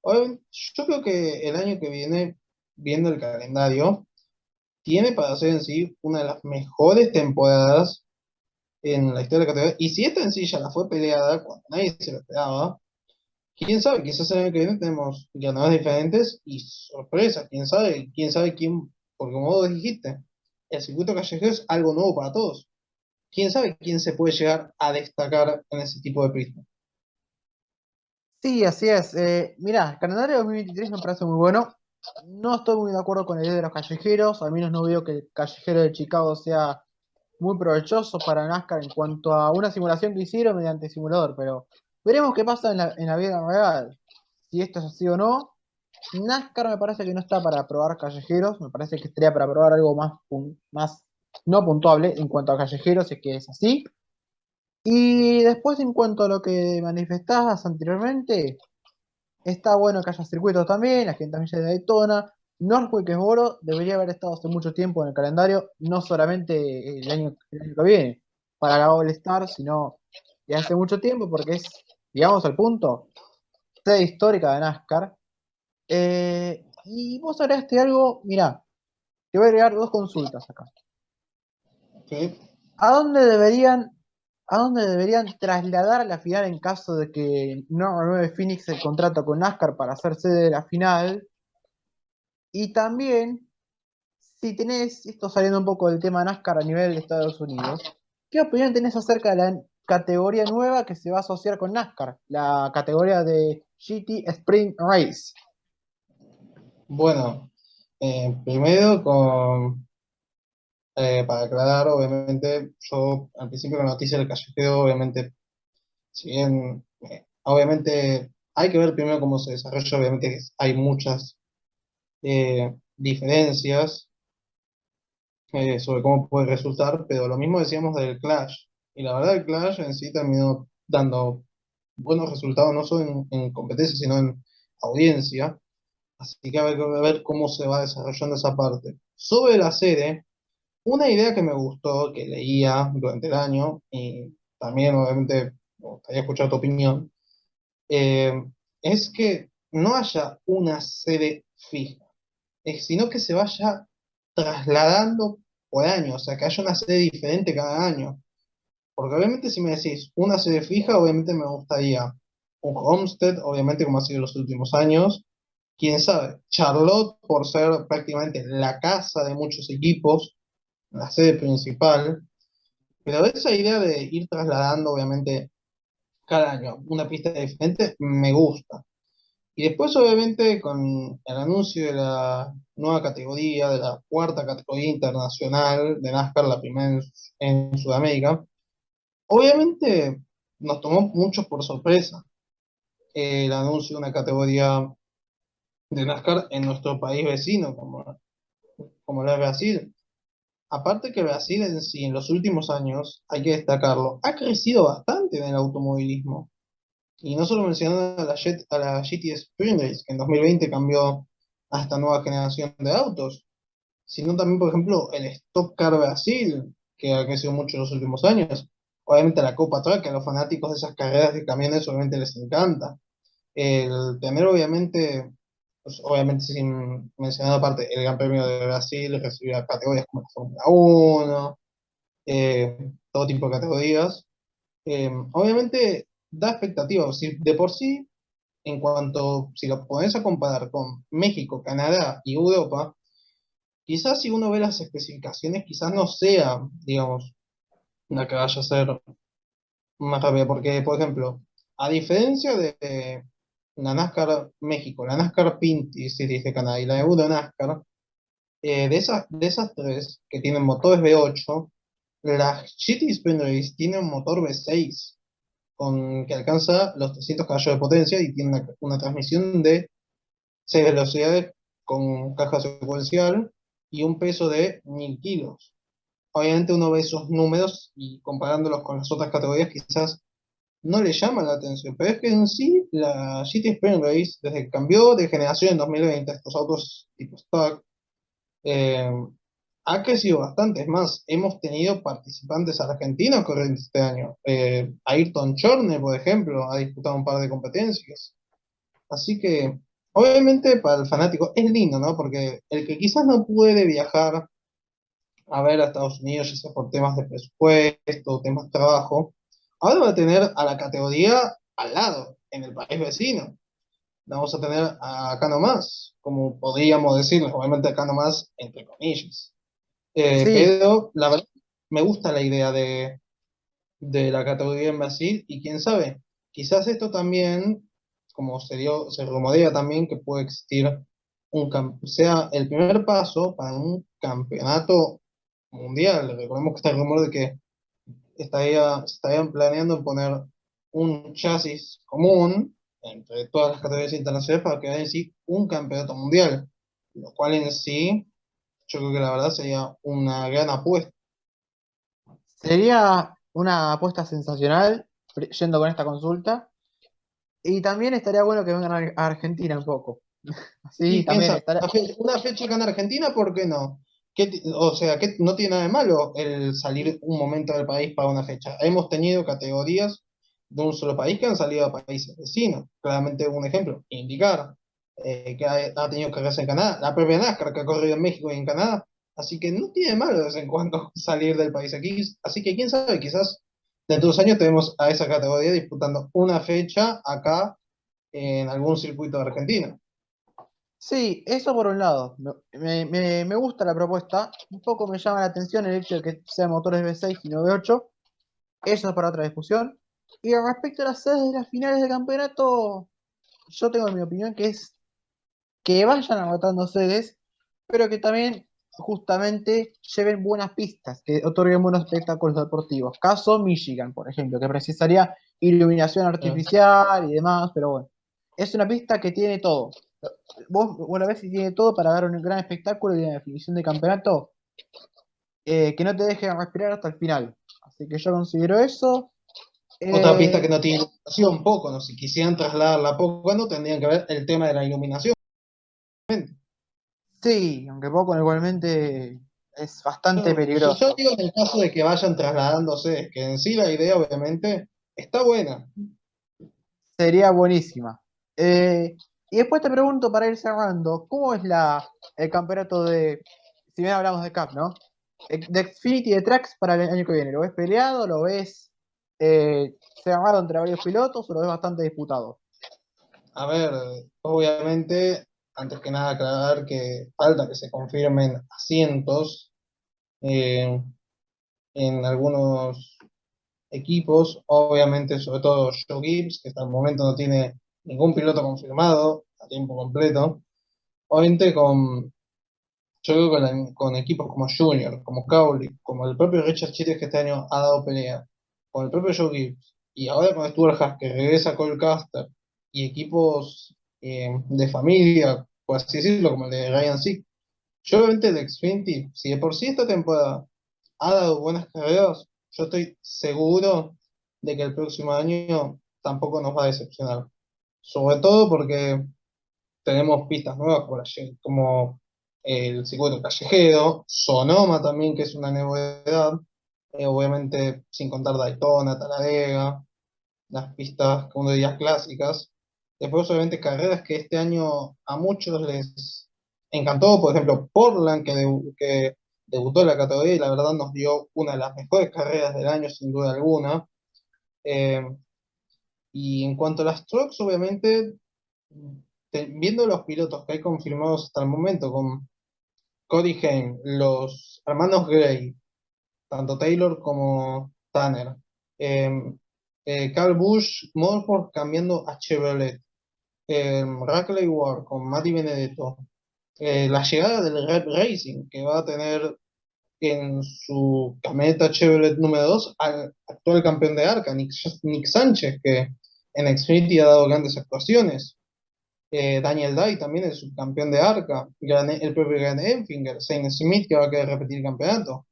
S2: Yo creo que el año que viene, viendo el calendario, tiene para ser en sí una de las mejores temporadas en la historia de la categoría. Y si esta en sí ya la fue peleada cuando nadie se lo esperaba, quién sabe, quizás el año que viene tenemos ganadores diferentes y sorpresas, quién sabe quién, porque como vos dijiste, el circuito callejero es algo nuevo para todos. Quién sabe quién se puede llegar a destacar en ese tipo de pista.
S1: Sí, así es. Mirá, el calendario 2023 me parece muy bueno. No estoy muy de acuerdo con la idea de los callejeros, al menos no veo que el callejero de Chicago sea muy provechoso para NASCAR en cuanto a una simulación que hicieron mediante simulador, pero veremos qué pasa en la vida real, si esto es así o no. NASCAR me parece que no está para probar callejeros, me parece que estaría para probar algo más, más no puntuable en cuanto a callejeros, si es que es así. Y después en cuanto a lo que manifestabas anteriormente, está bueno que haya circuitos también, las 500 millas de Daytona. Northwick es oro, debería haber estado hace mucho tiempo en el calendario, no solamente el año que viene, para la All Star, sino de hace mucho tiempo, porque es, digamos, al punto, sede histórica de NASCAR. Y vos agregaste algo, mirá, te voy a agregar dos consultas acá.
S2: ¿Sí?
S1: ¿A dónde deberían, a dónde deberían trasladar la final en caso de que no renueve Phoenix el contrato con NASCAR para hacer sede de la final? Y también, si tenés, esto saliendo un poco del tema NASCAR a nivel de Estados Unidos, ¿qué opinión tenés acerca de la categoría nueva que se va a asociar con NASCAR? La categoría de GT Sprint Race?
S2: Bueno, primero para aclarar, obviamente, yo al principio la noticia del callejero, obviamente, si bien, obviamente, hay que ver primero cómo se desarrolla, obviamente hay muchas diferencias sobre cómo puede resultar, pero lo mismo decíamos del Clash, y la verdad el Clash en sí terminó dando buenos resultados, no solo en competencia, sino en audiencia, así que hay que ver cómo se va desarrollando esa parte. Sobre la serie, una idea que me gustó, que leía durante el año, y también obviamente me gustaría escuchar tu opinión, eh, es que no haya una sede fija, sino que se vaya trasladando por año, o sea, que haya una sede diferente cada año. Porque obviamente si me decís una sede fija, obviamente me gustaría un Homestead, obviamente como ha sido en los últimos años. Quién sabe, Charlotte por ser prácticamente la casa de muchos equipos, la sede principal. Pero esa idea de ir trasladando, obviamente, cada año una pista diferente, me gusta. Y después, obviamente, con el anuncio de la nueva categoría, de la cuarta categoría internacional de NASCAR, la primera en Sudamérica, obviamente nos tomó muchos por sorpresa el anuncio de una categoría de NASCAR en nuestro país vecino, como lo es Brasil. Aparte que Brasil en sí, en los últimos años, hay que destacarlo, ha crecido bastante en el automovilismo. Y no solo mencionando a la GT Spring Race, que en 2020 cambió a esta nueva generación de autos, sino también, por ejemplo, el Stock Car Brasil, que ha crecido mucho en los últimos años. Obviamente la Copa Truck, que a los fanáticos de esas carreras de camiones obviamente les encanta. El tener, obviamente, pues, obviamente sin mencionar aparte, el Gran Premio de Brasil recibía categorías como la Fórmula 1, todo tipo de categorías. Obviamente da expectativas. Si de por sí, en cuanto, si lo pones a comparar con México, Canadá y Europa, quizás si uno ve las especificaciones, quizás no sea, digamos, la que vaya a ser más rápida. Porque, por ejemplo, a diferencia de la NASCAR México, la NASCAR Pinty Series de Canadá y la Euro NASCAR, de esas tres que tienen motores V8, la GT Sprint Race tiene un motor V6 que alcanza los 300 caballos de potencia y tiene una transmisión de 6 velocidades con caja secuencial y un peso de 1000 kilos. Obviamente uno ve esos números y comparándolos con las otras categorías quizás no le llama la atención, pero es que en sí la GT Sprint Race, desde que cambió de generación en 2020, estos autos tipo stock, eh, ha crecido bastante. Es más, hemos tenido participantes argentinos corriendo este año. Ayrton Chorne, por ejemplo, ha disputado un par de competencias. Así que, obviamente, para el fanático es lindo, ¿no? Porque el que quizás no puede viajar a ver a Estados Unidos, ya sea por temas de presupuesto, temas de trabajo, ahora va a tener a la categoría al lado, en el país vecino. La vamos a tener acá nomás, como podríamos decirlo, obviamente acá nomás, entre comillas.
S1: Sí,
S2: Pero la verdad me gusta la idea de la categoría en Brasil y quién sabe, quizás esto también, como se rumorea también que puede existir sea el primer paso para un campeonato mundial. Recordemos que está el rumor de que se estarían planeando poner un chasis común entre todas las categorías internacionales para crear en sí un campeonato mundial, lo cual en sí yo creo que la verdad sería una gran apuesta.
S1: sería una apuesta sensacional yendo con esta consulta. Y también estaría bueno que vengan a Argentina un poco. Así
S2: Y quién
S1: también
S2: sabe,
S1: estará.
S2: una fecha acá en Argentina, ¿por qué no? O sea, que no tiene nada de malo el salir un momento del país para una fecha. Hemos tenido categorías de un solo país que han salido a países vecinos. Claramente un ejemplo, indicar que ha tenido carreras en Canadá, la propia NASCAR que ha corrido en México y en Canadá. Así que no tiene de malo de vez en cuando salir del país aquí. Así que quién sabe, quizás dentro de 2 años tenemos a esa categoría disputando una fecha acá en algún circuito de Argentina.
S1: Sí, eso por un lado. Me gusta la propuesta. Un poco me llama la atención el hecho de que sean motores V6 y no V8. Eso es para otra discusión. Y respecto a las sedes de las finales del campeonato, yo tengo mi opinión que es que vayan anotando sedes, pero que también justamente lleven buenas pistas, que otorguen buenos espectáculos deportivos. Caso Michigan, por ejemplo, que precisaría iluminación
S2: Eh,
S1: artificial y demás, pero bueno, es una pista que tiene todo. Vos la ves y tiene todo para dar un gran espectáculo y una definición de campeonato que no te deje respirar hasta el final. Así que yo considero eso.
S2: Otra pista
S1: Eh,
S2: que no tiene iluminación, poco, ¿no? Si quisieran trasladarla poco, no tendrían que ver el tema de la iluminación.
S1: sí, aunque poco igualmente es bastante
S2: Yo
S1: peligroso.
S2: digo en el caso de que vayan trasladándose, es que en sí la idea obviamente está buena.
S1: Sería buenísima. Y después te pregunto, para ir cerrando, ¿cómo es el campeonato si bien hablamos de Cup, ¿no? De Xfinity de Tracks para el año que viene. ¿Lo ves peleado? ¿Lo ves cerrado entre varios pilotos o lo ves bastante disputado?
S2: A ver, obviamente, antes que nada aclarar que falta que se confirmen asientos eh, en algunos equipos, obviamente, sobre todo Joe Gibbs, que hasta el momento no tiene ningún piloto confirmado a tiempo completo. Obviamente yo creo que con equipos como Junior, como Cowley, como el propio Richard Childress que este año ha dado pelea, con el propio Joe Gibbs, y ahora con Stuart Haas que regresa Cole Custer, y equipos de familia, por así decirlo, como el de Ryan Sick, yo obviamente el Xfinity, si de por sí esta temporada ha dado buenas carreras, yo estoy seguro de que el próximo año tampoco nos va a decepcionar. Sobre todo porque tenemos pistas nuevas como el circuito callejero, Sonoma también, que es una novedad, obviamente sin contar Daytona, Talladega, las pistas, como dirías, clásicas. Después, obviamente, carreras que este año a muchos les encantó, por ejemplo, Portland, que debutó en la categoría y la verdad nos dio una de las mejores carreras del año, sin duda alguna. Eh, y en cuanto a las trucks, obviamente, viendo los pilotos que hay confirmados hasta el momento, con Cody Haim, los hermanos Gray, tanto Taylor como Tanner, eh, Carl Busch, Motorsport cambiando a Chevrolet, Rackley Ward con Mati Benedetto, la llegada del Red Racing, que va a tener en su camioneta Chevrolet número 2 al actual campeón de ARCA, Nick Sánchez, que en Xfinity ha dado grandes actuaciones. Daniel Day también el subcampeón de ARCA, el propio Grant Enfinger, Zane Smith que va a querer repetir el campeonato.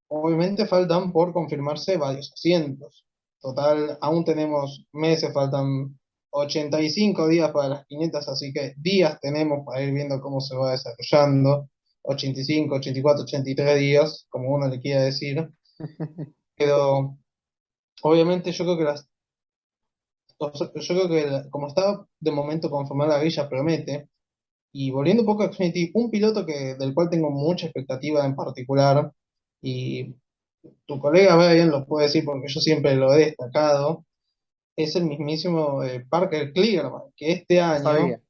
S2: Obviamente faltan por confirmarse varios asientos. Total, aún tenemos meses, faltan 85 días para las 500, así que días tenemos para ir viendo cómo se va desarrollando. 85, 84, 83 días, como uno le quiera decir. Pero obviamente yo creo que como está de momento conformada la grilla promete. Y volviendo un poco a Xfinity, un piloto del cual tengo mucha expectativa en particular, y tu colega Brian lo puede decir porque yo siempre lo he destacado, es el mismísimo Parker Kligerman, que este
S1: Lo
S2: año,
S1: sabía.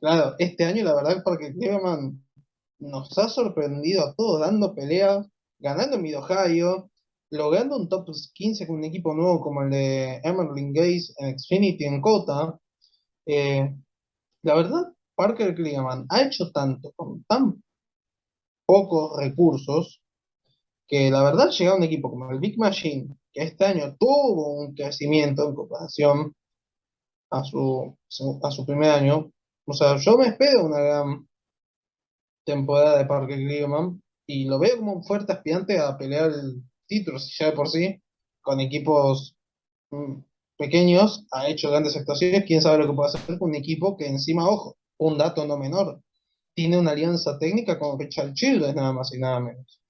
S2: claro, este año la verdad Parker Kligerman nos ha sorprendido a todos dando peleas, ganando en Mid-Ohio, logrando un top 15 con un equipo nuevo como el de Emerling Gates en Xfinity en Cota. Eh, la verdad, Parker Kligerman ha hecho tanto con tan pocos recursos que la verdad llega a un equipo como el Big Machine, que este año tuvo un crecimiento en comparación a su primer año. O sea, yo me espero una gran temporada de Parker Kligerman y lo veo como un fuerte aspirante a pelear el título, si ya de por sí, con equipos mm, pequeños, ha hecho grandes actuaciones, quién sabe lo que puede hacer con un equipo que encima, ojo, un dato no menor, tiene una alianza técnica con Richard Childress, nada más y nada menos.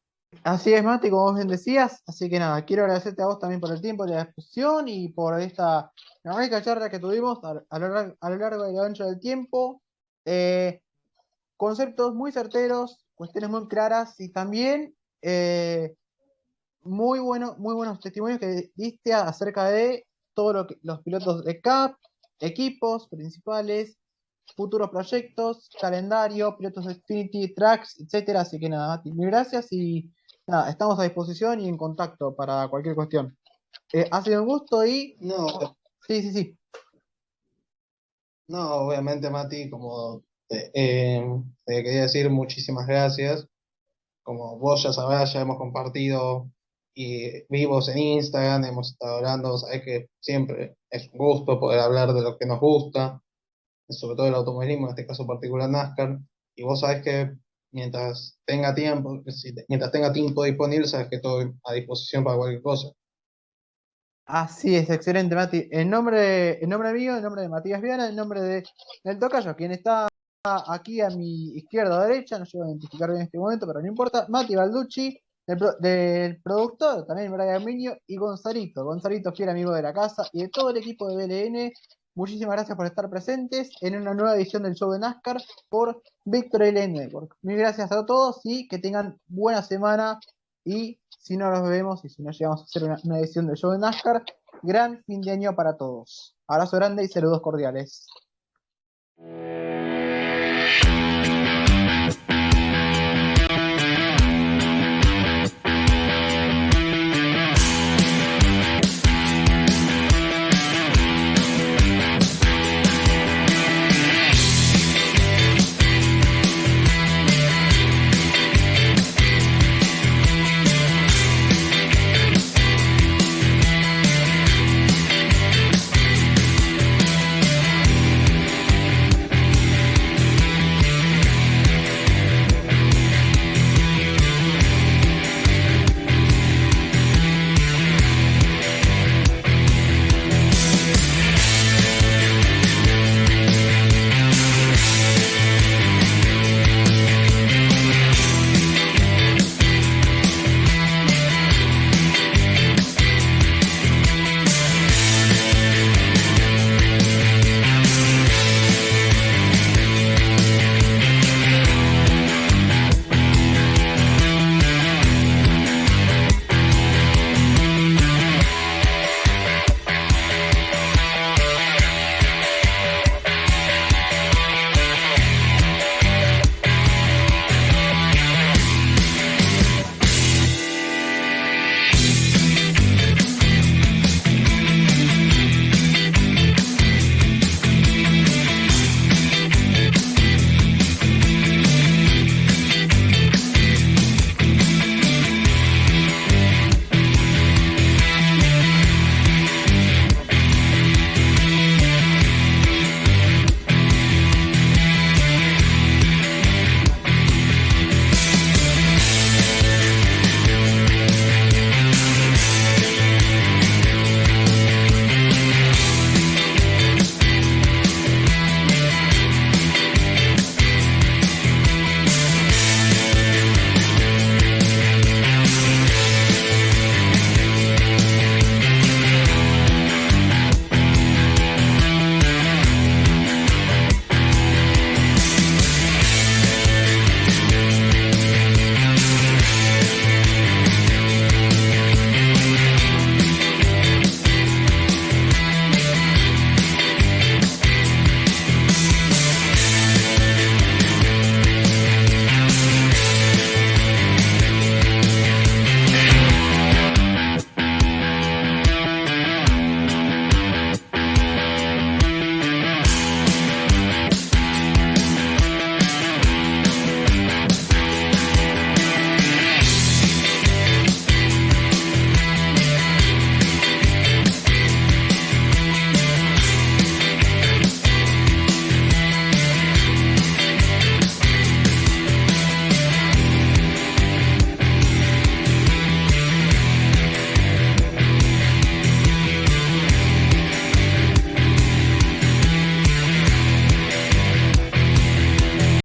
S1: Así es, Mati, como vos bien decías. Así que nada, quiero agradecerte a vos también por el tiempo y la discusión y por esta rica charla que tuvimos a lo largo y lo ancho del tiempo. Eh, Conceptos muy certeros, cuestiones muy claras y también muy buenos testimonios que diste acerca de todo los pilotos de CAP, equipos principales, futuros proyectos, calendario, pilotos de Xfinity, tracks, etcétera. Así que nada, Mati, mil gracias y nada, estamos a disposición y en contacto para cualquier cuestión. Ha sido un gusto y
S2: No,
S1: sí, sí, sí.
S2: No, obviamente, Mati, como te quería decir, muchísimas gracias. Como vos ya sabrás, ya hemos compartido y vivos en Instagram, hemos estado hablando, sabés que siempre es un gusto poder hablar de lo que nos gusta, sobre todo el automovilismo, en este caso particular NASCAR. Y vos sabés que mientras tenga tiempo disponible, sabés que estoy a disposición para cualquier cosa.
S1: Así es, excelente, Mati. En nombre mío, en nombre de Matías Viana, en nombre del tocayo, quien está aquí a mi izquierda o derecha, no llego a identificar bien en este momento, pero no importa. Mati Balducci, del productor, también Brian Minio y Gonzalito. Gonzalito, fiel amigo de la casa y de todo el equipo de BLN. Muchísimas gracias por estar presentes en una nueva edición del show de NASCAR por Victory Lane Network. Mil gracias a todos y que tengan buena semana. Y si no nos vemos y si no llegamos a hacer una edición del show de NASCAR, gran fin de año para todos. Abrazo grande y saludos cordiales.